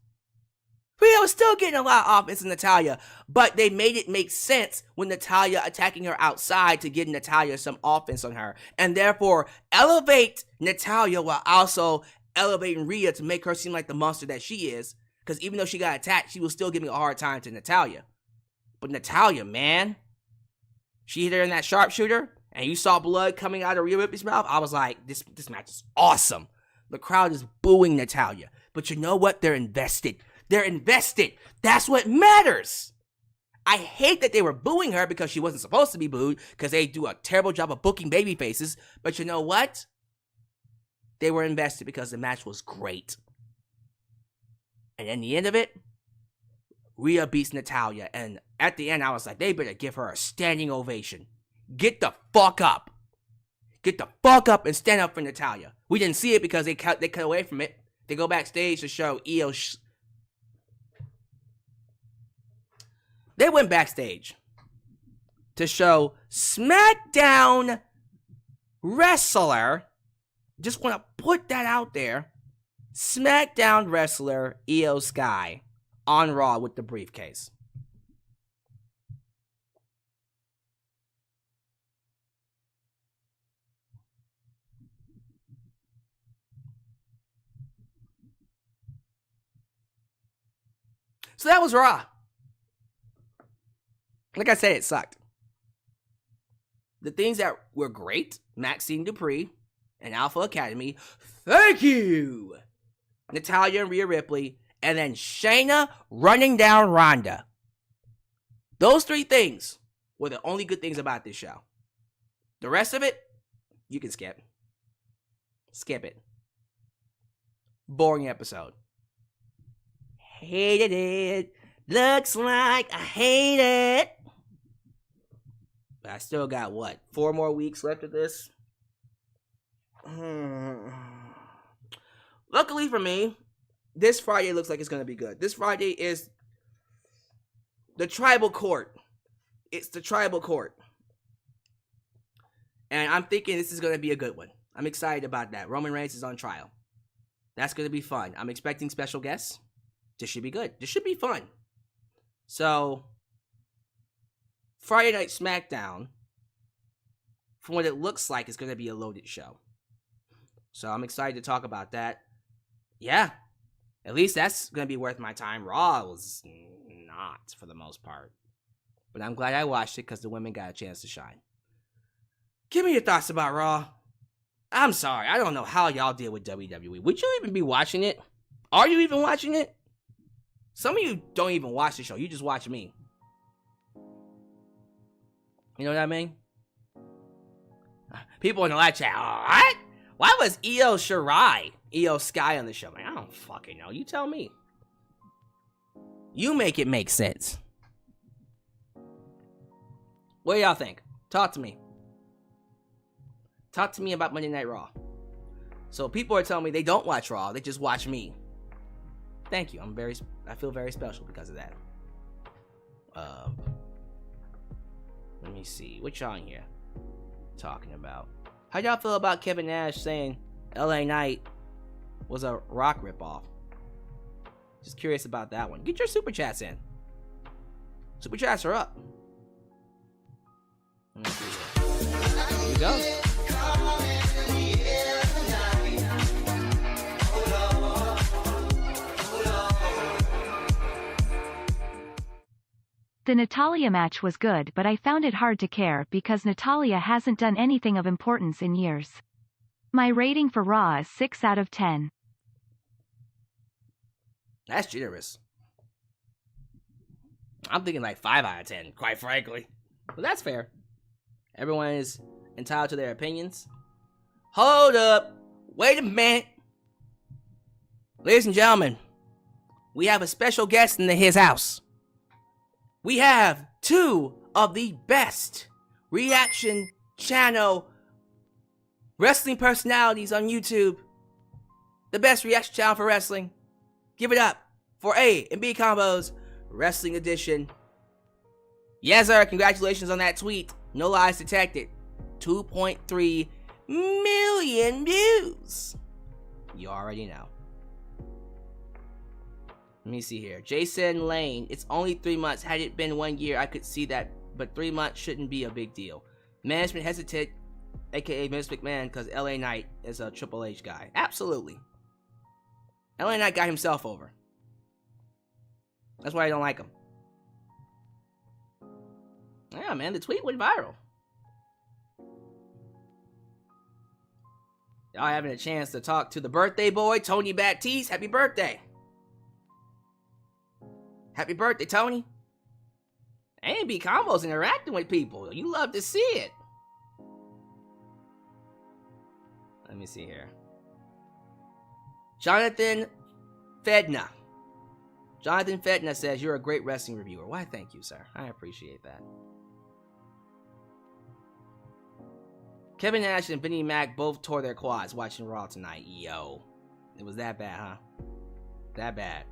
Rhea was still getting a lot of offense in Natalya, but they made it make sense when Natalya attacking her outside to give Natalya some offense on her, and therefore elevate Natalya while also elevating Rhea to make her seem like the monster that she is, because even though she got attacked, she was still giving a hard time to Natalya. But Natalya, man, she hit her in that sharpshooter, and you saw blood coming out of Rhea Ripley's mouth. I was like, this match is awesome. The crowd is booing Natalya, but you know what? They're invested. They're invested. That's what matters. I hate that they were booing her because she wasn't supposed to be booed because they do a terrible job of booking baby faces. But you know what? They were invested because the match was great. And in the end of it, Rhea beats Natalya. And at the end, I was like, they better give her a standing ovation. Get the fuck up. Get the fuck up and stand up for Natalya. We didn't see it because they cut away from it. They go backstage to show IYO. They went backstage to show SmackDown wrestler, just want to put that out there, SmackDown wrestler IYO SKY on Raw with the briefcase. So that was Raw. Like I said, it sucked. The things that were great, Maxine Dupree and Alpha Academy. Thank you! Natalya and Rhea Ripley, and then Shayna running down Ronda. Those 3 things were the only good things about this show. The rest of it, you can skip. Skip it. Boring episode. Hated it. Looks like I hate it. But I still got, 4 more weeks left of this? Luckily for me, this Friday looks like it's going to be good. This Friday is the Tribal Court. It's the Tribal Court. And I'm thinking this is going to be a good one. I'm excited about that. Roman Reigns is on trial. That's going to be fun. I'm expecting special guests. This should be good. This should be fun. So, Friday Night SmackDown, from what it looks like, is going to be a loaded show. So, I'm excited to talk about that. Yeah. At least that's going to be worth my time. Raw was not, for the most part. But I'm glad I watched it because the women got a chance to shine. Give me your thoughts about Raw. I'm sorry. I don't know how y'all deal with WWE. Would you even be watching it? Are you even watching it? Some of you don't even watch the show. You just watch me. You know what I mean? People in the live chat, what? Why was IYO SKY on the show? Man, I don't fucking know. You tell me. You make it make sense. What do y'all think? Talk to me. Talk to me about Monday Night Raw. So people are telling me they don't watch Raw. They just watch me. Thank you. I feel very special because of that. Let me see. What y'all in here talking about? How y'all feel about Kevin Nash saying LA Knight was a Rock ripoff? Just curious about that one. Get your super chats in. Super chats are up. Let me see here. Here we go. The Natalya match was good, but I found it hard to care because Natalya hasn't done anything of importance in years. My rating for Raw is 6 out of 10. That's generous. I'm thinking like 5 out of 10, quite frankly. But that's fair. Everyone is entitled to their opinions. Hold up. Wait a minute. Ladies and gentlemen, we have a special guest in his house. We have 2 of the best reaction channel wrestling personalities on YouTube. The best reaction channel for wrestling. Give it up for A and B Combos Wrestling Edition. Yes, sir. Congratulations on that tweet. No lies detected. 2.3 million views. You already know. Let me see here. Jason Lane. It's only 3 months. Had it been 1 year, I could see that. But 3 months shouldn't be a big deal. Management hesitant, aka Vince McMahon, because LA Knight is a Triple H guy. Absolutely. LA Knight got himself over. That's why I don't like him. Yeah, man. The tweet went viral. Y'all having a chance to talk to the birthday boy, Tony Baptiste. Happy birthday. Happy birthday, Tony. A&B Combos interacting with people. You love to see it. Let me see here. Jonathan Fedna. Jonathan Fedna says, you're a great wrestling reviewer. Why, thank you, sir. I appreciate that. Kevin Nash and Vinnie Mac both tore their quads watching Raw tonight. Yo. It was that bad, huh? That bad.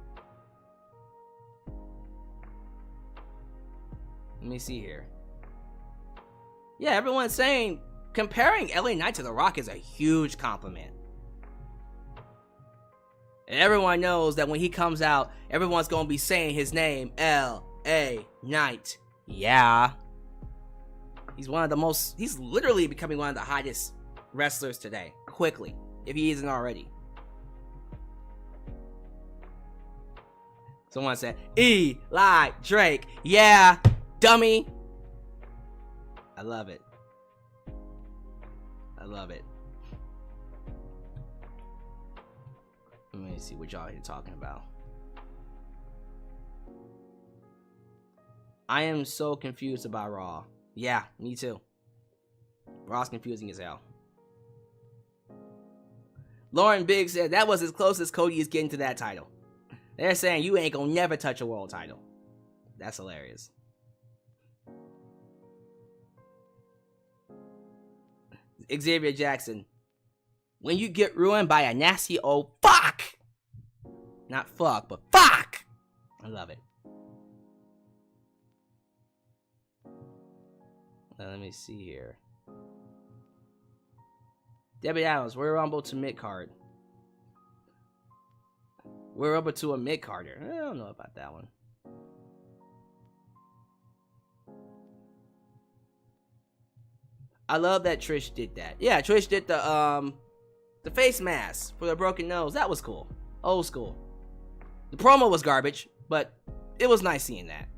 Let me see here. Yeah, everyone's saying comparing LA Knight to The Rock is a huge compliment. And everyone knows that when he comes out, everyone's going to be saying his name, LA Knight. Yeah. He's literally becoming one of the hottest wrestlers today. Quickly. If he isn't already. Someone said, Eli Drake. Yeah. Dummy. I love it. I love it. Let me see what y'all here talking about. I am so confused about Raw. Yeah, me too. Raw's confusing as hell. Lauren Biggs said that was as close as Cody is getting to that title. They're saying you ain't gonna never touch a world title. That's hilarious. Xavier Jackson. When you get ruined by a nasty old fuck. Not fuck, but fuck. I love it. Let me see here. Debbie Adams, we're rumble to mid-card. We're rumble to a mid-carder. I don't know about that one. I love that Trish did that. Yeah, Trish did the face mask for the broken nose. That was cool. Old school. The promo was garbage, but it was nice seeing that.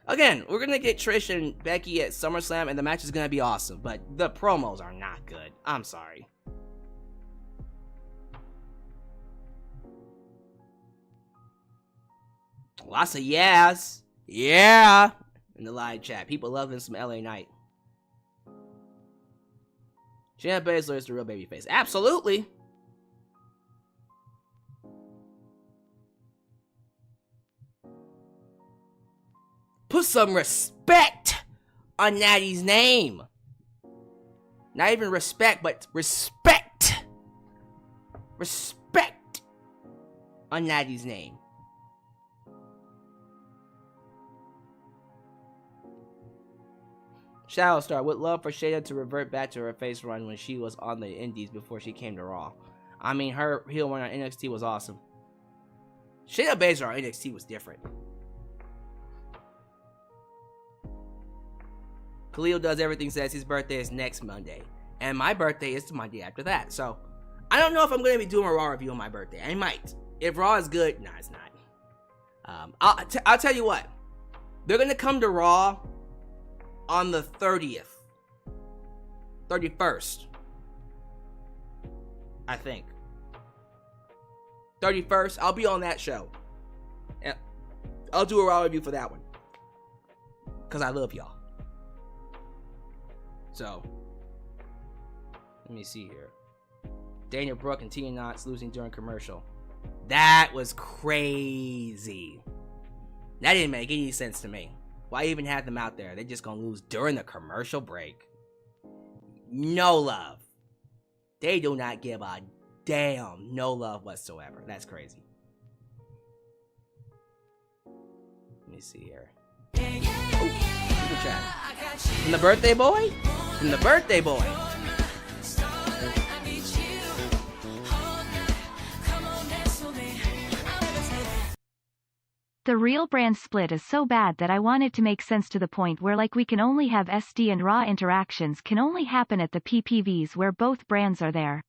Again, we're going to get Trish and Becky at SummerSlam, and the match is going to be awesome, but the promos are not good. I'm sorry. Lots of yes. Yeah. In the live chat. People loving some LA Knight. Shayna Baszler is the real babyface. Absolutely. Put some respect on Natty's name. Not even respect, but respect. Respect on Natty's name. Shadow Star would love for Shayna to revert back to her face run when she was on the Indies before she came to Raw. I mean, her heel run on NXT was awesome. Shayna Baszler on NXT was different. Khalil does everything, says his birthday is next Monday. And my birthday is the Monday after that. So, I don't know if I'm going to be doing a Raw review on my birthday. I might. If Raw is good, nah, it's not. I'll tell you what. They're going to come to Raw on the 30th. 31st. I think. 31st. I'll be on that show. And I'll do a Raw review for that one. Because I love y'all. So, let me see here. Daniel Brooke and Tia Knox losing during commercial. That was crazy. That didn't make any sense to me. Why even have them out there? They're just gonna lose during the commercial break. No love. They do not give a damn. No love whatsoever. That's crazy. Let me see here. Ooh, chat. From the birthday boy? From the birthday boy. The real brand split is so bad that I want it to make sense to the point where like we can only have SD and Raw interactions can only happen at the PPVs where both brands are there.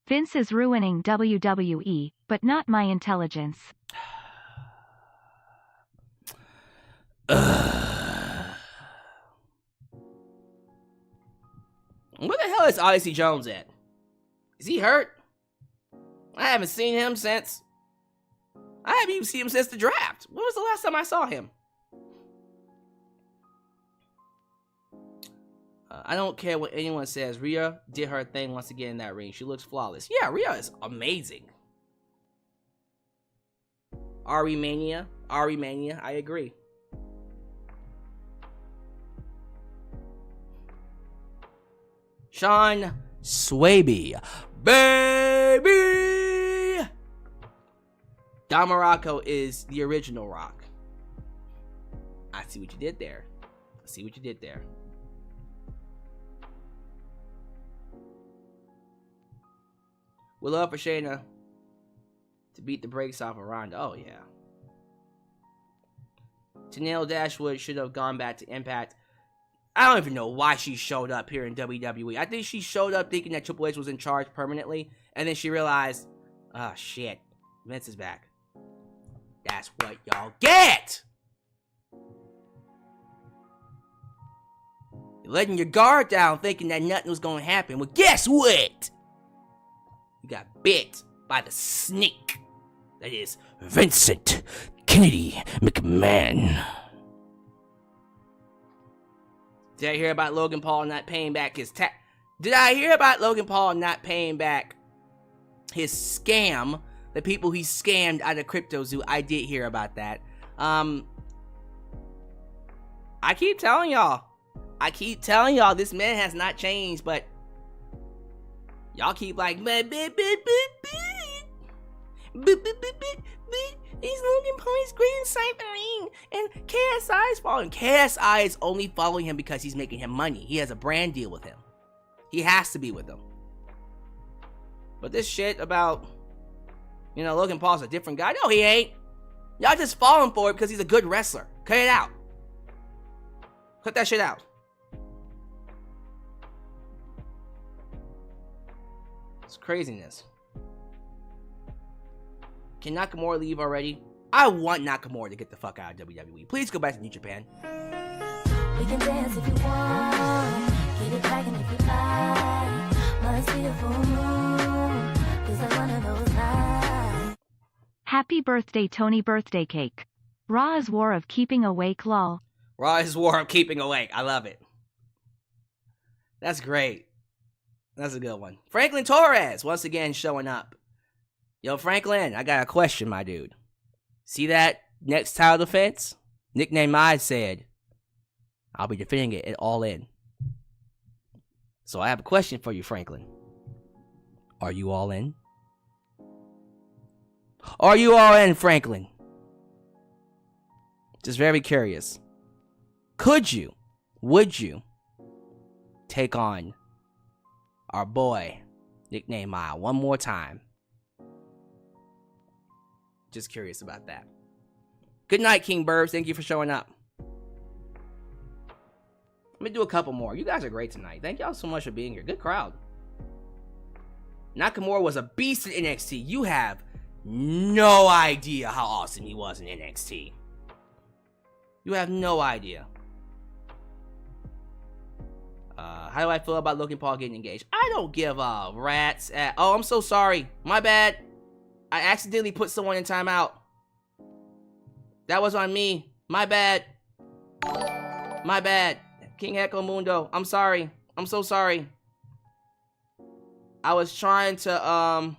Vince is ruining WWE, but not my intelligence. Where the hell is Odyssey Jones at? Is he hurt? I haven't seen him since... I haven't even seen him since the draft. When was the last time I saw him? I don't care what anyone says. Rhea did her thing once again in that ring. She looks flawless. Yeah, Rhea is amazing. Ari Mania, I agree. Sean Swaby, baby! Don Morocco is the original Rock. I see what you did there. We'd love for Shayna to beat the brakes off of Ronda. Oh, yeah. Tenille Dashwood should have gone back to Impact. I don't even know why she showed up here in WWE. I think she showed up thinking that Triple H was in charge permanently, and then she realized, oh, shit, Vince is back. That's what y'all get! You're letting your guard down thinking that nothing was gonna happen. Well, guess what? You got bit by the snake. That is Vincent Kennedy McMahon. Did I hear about Logan Paul not paying back his tax? Did I hear about Logan Paul not paying back his scam? The people he scammed out of CryptoZoo. I did hear about that. I keep telling y'all. This man has not changed, but y'all keep like, he's Logan Paul's great ciphering, and KSI is following. KSI is only following him because he's making him money. He has a brand deal with him. He has to be with him. But this shit about, Logan Paul's a different guy. No, he ain't. Y'all just falling for it because he's a good wrestler. Cut it out. Cut that shit out. It's craziness. Can Nakamura leave already? I want Nakamura to get the fuck out of WWE. Please go back to New Japan. We can dance if you want. Get it crackin' if you like. Must be the full moon. 'Cause I one of those nights. Happy birthday, Tony birthday cake. Raw is war of keeping awake, lol. Raw is war of keeping awake. I love it. That's great. That's a good one. Franklin Torres once again showing up. Yo, Franklin, I got a question, my dude. See that next title defense? Nickname I said, I'll be defending it at All In. So I have a question for you, Franklin. Are you all in? Are you all in, Franklin? Just very curious. Would you take on our boy, Nickname I, one more time? Just curious about that. Good night, King Burbs. Thank you for showing up. Let me do a couple more. You guys are great tonight. Thank y'all so much for being here. Good crowd. Nakamura was a beast in NXT. You have no idea how awesome he was in NXT. You have no idea. How do I feel about Logan Paul getting engaged? I don't give a rat's ass. Oh, I'm so sorry. My bad. I accidentally put someone in timeout. That was on me. My bad. My bad. King Echo Mundo. I'm sorry. I'm so sorry. I was trying to,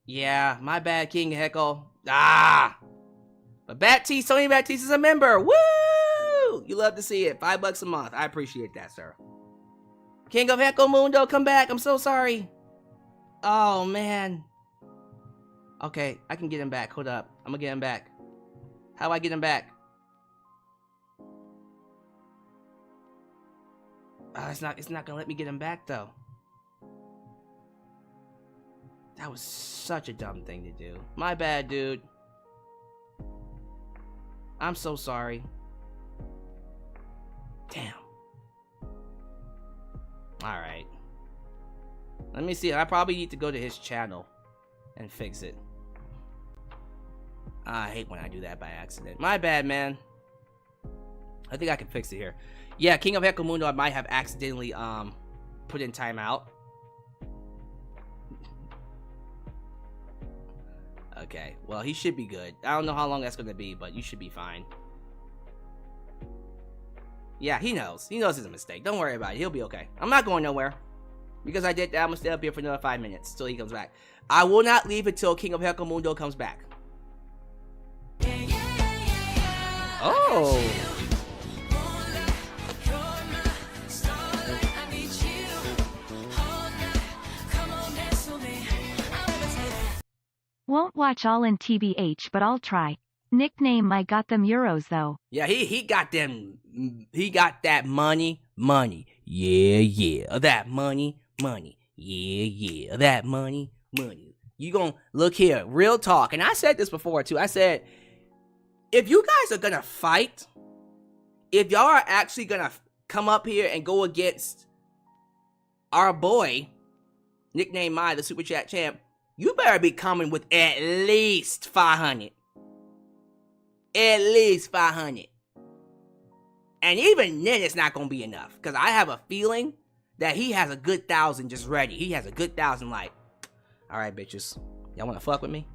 yeah, my bad, King Echo. But Baptiste, Tony Baptiste is a member. Woo! You love to see it. $5 a month. I appreciate that, sir. King of Echo Mundo, come back. I'm so sorry. Oh, man. Okay, I can get him back. Hold up. I'm gonna get him back. How do I get him back? It's not gonna let me get him back, though. That was such a dumb thing to do. My bad, dude. I'm so sorry. Damn. Alright. Let me see. I probably need to go to his channel and fix it. I hate when I do that by accident. My bad, man. I think I can fix it here. Yeah, King of Echo Mundo, I might have accidentally put in timeout. Okay, well, he should be good. I don't know how long that's going to be, but you should be fine. Yeah, he knows. He knows it's a mistake. Don't worry about it. He'll be okay. I'm not going nowhere. Because I did that, I'm going to stay up here for another 5 minutes till he comes back. I will not leave until King of Echo Mundo comes back. Oh. Won't watch All In TBH, but I'll try. Nickname I got them euros though. Yeah, he got them. He got that money. Yeah. That money. Yeah. That money. You gonna look here, real talk. And I said this before too. I said, if you guys are gonna fight, if y'all are actually gonna come up here and go against our boy, Nickname I, the Super Chat champ, you better be coming with at least 500. At least 500. And even then, it's not going to be enough. Because I have a feeling that he has a good 1,000 just ready. He has a good 1,000 like, all right, bitches. Y'all want to fuck with me?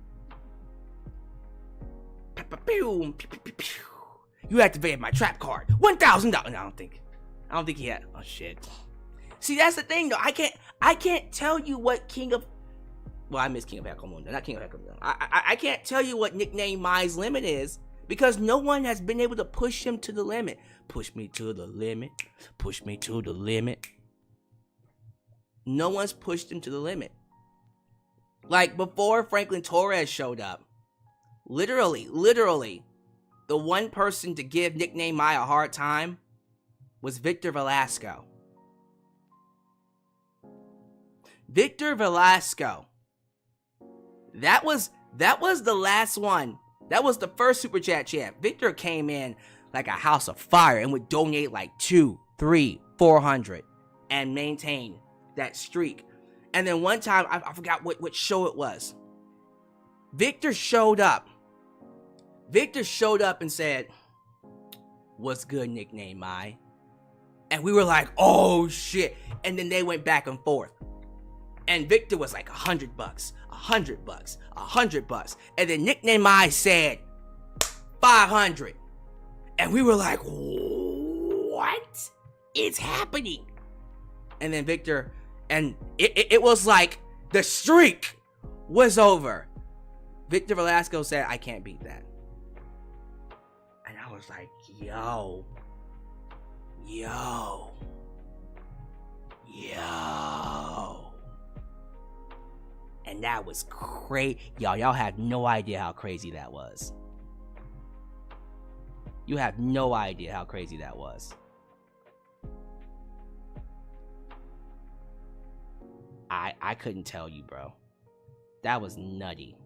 You activated my trap card. $1,000. No, I don't think he had. Oh, shit. See, that's the thing, though. I can't tell you what Well, I miss King of Hell Mundo. Not King of Hell Mundo. I can't tell you what Nickname Mai's limit is. Because no one has been able to push him to the limit. Push me to the limit. Push me to the limit. No one's pushed him to the limit. Like, before Franklin Torres showed up, literally, the one person to give Nickname Mai a hard time was Victor Velasco. Victor Velasco. That was the last one. That was the first Super Chat champ. Victor came in like a house of fire and would donate like 200, 300, 400 and maintain that streak. And then one time, I forgot what show it was. Victor showed up. Victor showed up and said, "What's good, Nickname Mai?" And we were like, oh shit. And then they went back and forth. And Victor was like $100, $100, $100. And then Nickname Mai said 500. And we were like, what is happening? And then Victor, and it was like the streak was over. Victor Velasco said, I can't beat that. And I was like, yo. And that was crazy. Y'all have no idea how crazy that was. You have no idea how crazy that was. I couldn't tell you, bro. That was nutty.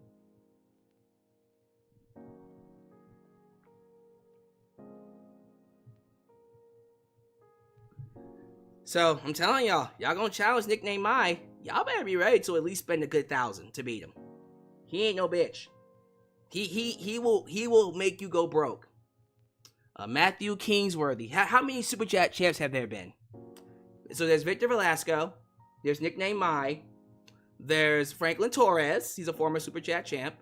So, I'm telling y'all gonna challenge Nickname Mai. Y'all better be ready to at least spend a good 1,000 to beat him. He ain't no bitch. He will make you go broke. Matthew Kingsworthy. How many Super Chat champs have there been? So there's Victor Velasco. There's Nickname Mai. There's Franklin Torres. He's a former Super Chat champ.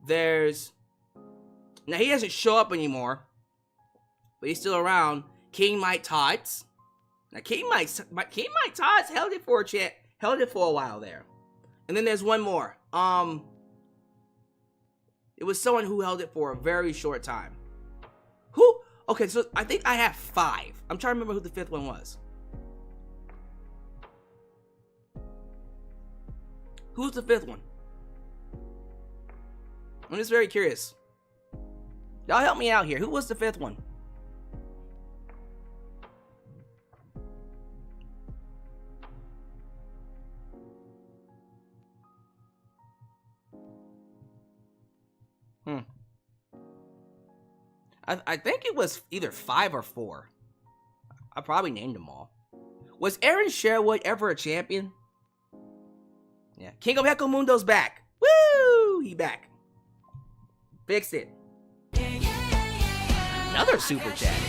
Now he doesn't show up anymore, but he's still around. King Mike Tots. Now King Mike Tots held it for a while there. And then there's one more. It was someone who held it for a very short time. Who? Okay, so I think I have 5. I'm trying to remember who the 5th one was. Who's the 5th one? I'm just very curious. Y'all help me out here. Who was the 5th one? I think it was either 5 or 4. I probably named them all. Was Aaron Sherwood ever a champion? Yeah. King of Heckle Mundo's back. Woo! He back. Fixed it. Another Super Chat.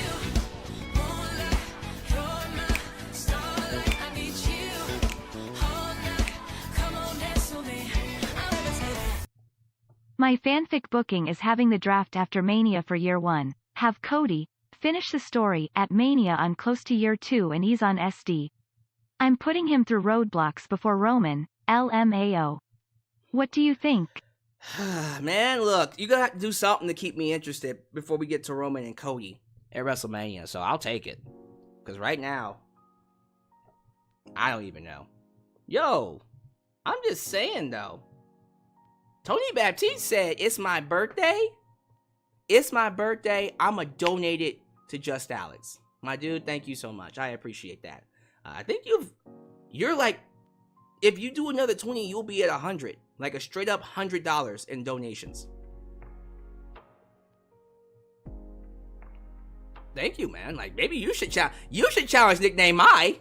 My fanfic booking is having the draft after Mania for year 1. Have Cody finish the story at Mania on close to year 2 and ease on SD. I'm putting him through roadblocks before Roman, LMAO. What do you think? Man, look, you gotta have to do something to keep me interested before we get to Roman and Cody at WrestleMania, so I'll take it. Because right now, I don't even know. Yo, I'm just saying though. Tony Baptiste said, it's my birthday. It's my birthday. I'ma donate it to Just Alyx. My dude, thank you so much. I appreciate that. I think you're like, if you do another 20, you'll be at 100. Like a straight up $100 in donations. Thank you, man. Like, maybe you should challenge Nickname Mai.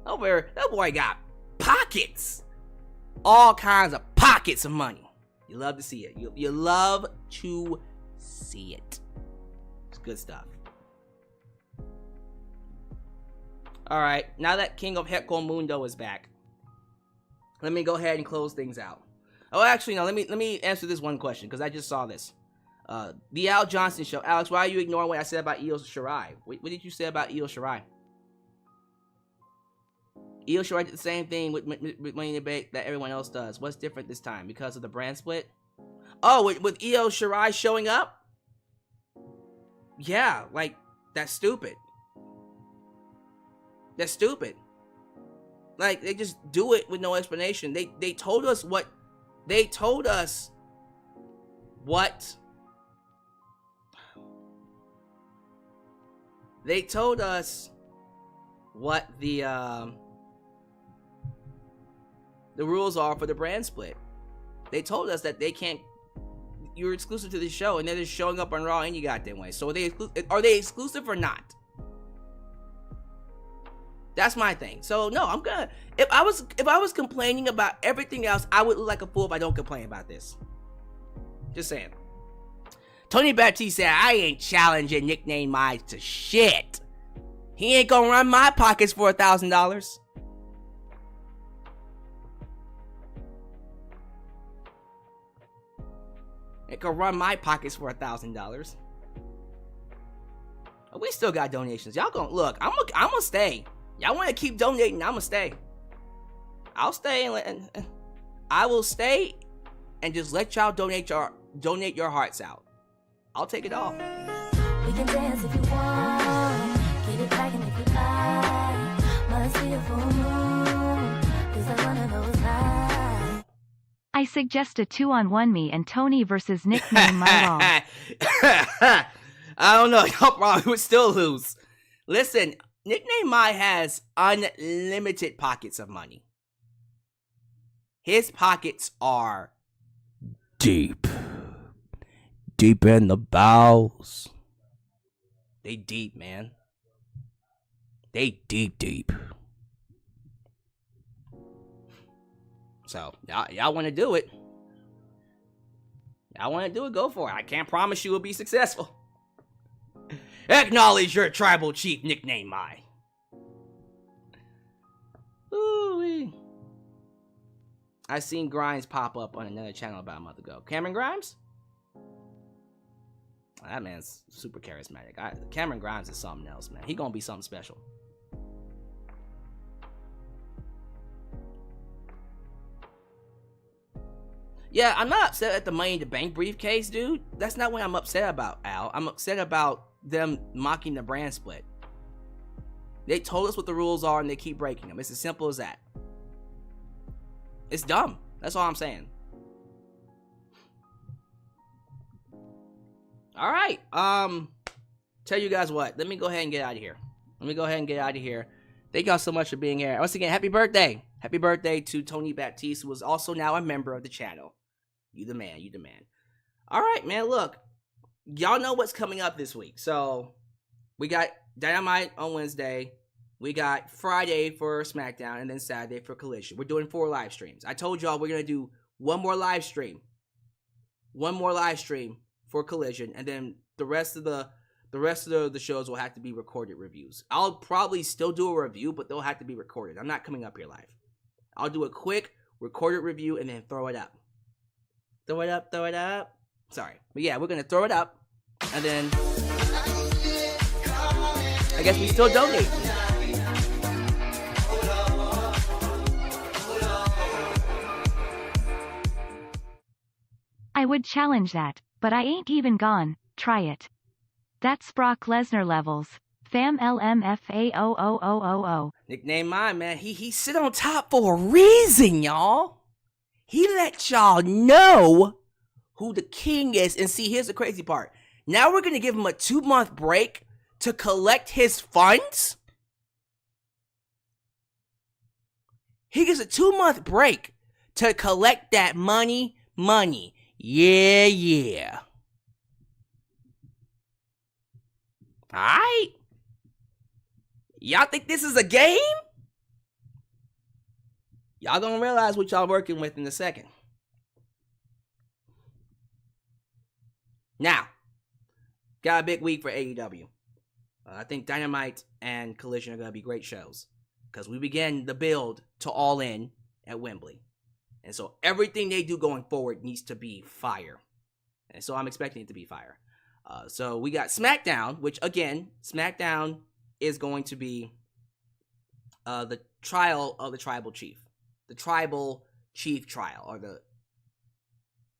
That boy got pockets. All kinds of pockets of money. You love to see it. You love to see it. It's good stuff. All right, now that King of Heckel Mundo is back, let me go ahead and close things out. Oh, actually, no. Let me answer this one question because I just saw this. The Al Johnson show. Alex, why are you ignoring what I said about Io Shirai? What did you say about Io Shirai? Io Shirai did the same thing with Money in the Bank that everyone else does. What's different this time? Because of the brand split? Oh, with Io Shirai showing up? Yeah, like, that's stupid. That's stupid. Like, they just do it with no explanation. They told us what... They told us what... They told us what the rules are for the brand split. They told us that they can't... You're exclusive to the show, and they're just showing up on Raw any goddamn way. So are they exclusive or not? That's my thing. So no, I'm gonna... If I was complaining about everything else, I would look like a fool if I don't complain about this. Just saying. Tony Baptiste said, I ain't challenging Nickname Mike to shit. He ain't gonna run my pockets for $1,000. It could run my pockets for $1,000. We still got donations. Y'all gonna look. I'm gonna stay. Y'all want to keep donating? I'm gonna stay. I'll stay and I will stay and just let y'all donate your hearts out. I'll take it all. We can dance if you want. Get it crackin' if you like. Must be a full moon. 'Cause I one of those nights. I suggest a 2-on-1 me and Tony versus Nickname My Raw. I don't know. Y'all probably would still lose. Listen, Nickname My has unlimited pockets of money. His pockets are deep. Deep in the bowels. They deep, man. They deep. So, y'all want to do it. Y'all want to do it, go for it. I can't promise you will be successful. Acknowledge your tribal chief, Nickname My. Ooh-wee. I seen Grimes pop up on another channel about a month ago. Cameron Grimes? That man's super charismatic. Cameron Grimes is something else, man. He gonna be something special. Yeah, I'm not upset at the Money in the Bank briefcase, dude. That's not what I'm upset about, Al. I'm upset about them mocking the brand split. They told us what the rules are and they keep breaking them. It's as simple as that. It's dumb. That's all I'm saying. All right. Tell you guys what. Let me go ahead and get out of here. Thank y'all so much for being here. Once again, happy birthday. Happy birthday to Tony Baptiste, who is also now a member of the channel. You the man. All right, man. Look, y'all know what's coming up this week. So we got Dynamite on Wednesday. We got Friday for SmackDown, and then Saturday for Collision. We're doing 4 live streams. I told y'all we're gonna do one more live stream for Collision, and then the rest of the shows will have to be recorded reviews. I'll probably still do a review, but they'll have to be recorded. I'm not coming up here live. I'll do a quick recorded review and then throw it up. Throw it up. Sorry. But yeah, we're gonna throw it up, and then I guess we still donate. I would challenge that, but I ain't even gone. Try it. That's Brock Lesnar levels. Fam LMFAOOOOO. Nickname mine, man. He sit on top for a reason, y'all. He let y'all know who the king is. And see, here's the crazy part. Now we're gonna give him a 2-month break to collect his funds. He gets a 2-month break to collect that money. Yeah. Alright? Y'all think this is a game? Y'all gonna realize what y'all working with in a second. Now, got a big week for AEW. I think Dynamite and Collision are going to be great shows because we begin the build to All In at Wembley. And so everything they do going forward needs to be fire. And so I'm expecting it to be fire. So we got SmackDown, which again, SmackDown is going to be the trial of the tribal chief. The tribal chief trial, or the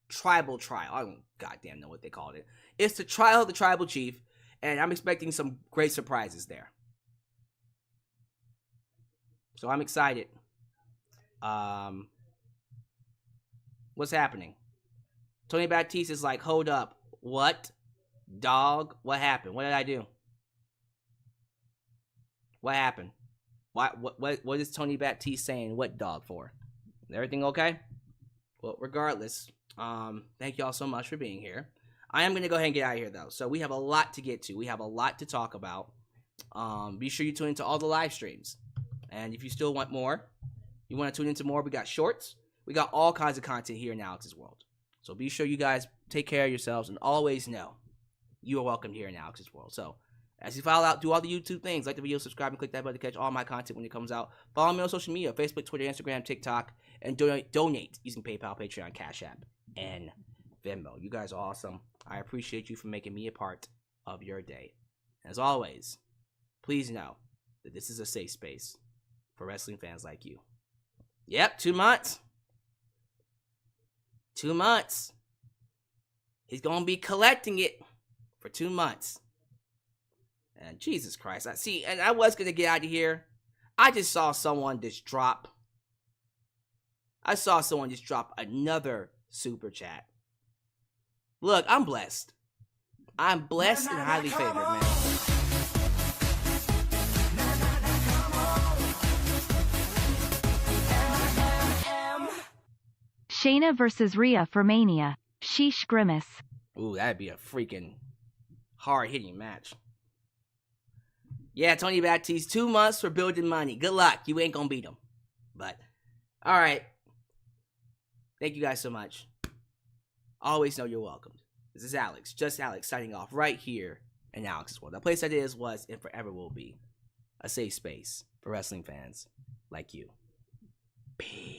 tribal trial. I don't goddamn know what they called it. It's the trial of the tribal chief, and I'm expecting some great surprises there. So I'm excited. What's happening? Tony Batiste is like, hold up. What? Dog? What happened? What did I do? What happened? What is Tony Batiste saying what dog for? Everything okay? Well, regardless, thank y'all so much for being here. I am going to go ahead and get out of here, though. So we have a lot to get to. We have a lot to talk about. Be sure you tune into all the live streams. And if you still want more, you want to tune into more, we got shorts. We got all kinds of content here in Alyx's World. So be sure you guys take care of yourselves and always know you are welcome here in Alyx's World. So as you file out, do all the YouTube things. Like the video, subscribe, and click that button to catch all my content when it comes out. Follow me on social media, Facebook, Twitter, Instagram, TikTok, and donate using PayPal, Patreon, Cash App, and Venmo. You guys are awesome. I appreciate you for making me a part of your day. As always, please know that this is a safe space for wrestling fans like you. Yep, 2 months. 2 months. He's going to be collecting it for 2 months. And Jesus Christ. And I was going to get out of here. I just saw someone just drop. I saw someone just drop another super chat. Look, I'm blessed. I'm blessed and highly favored, man. Shayna versus Rhea for Mania. Sheesh Grimace. Ooh, that'd be a freaking hard-hitting match. Yeah, Tony Batiste, 2 months for building money. Good luck. You ain't gonna beat him. But, alright. Thank you guys so much. Always know you're welcomed. This is Alyx, just Alyx, signing off right here in Alyx's World. The place that is, was, and forever will be a safe space for wrestling fans like you. Peace.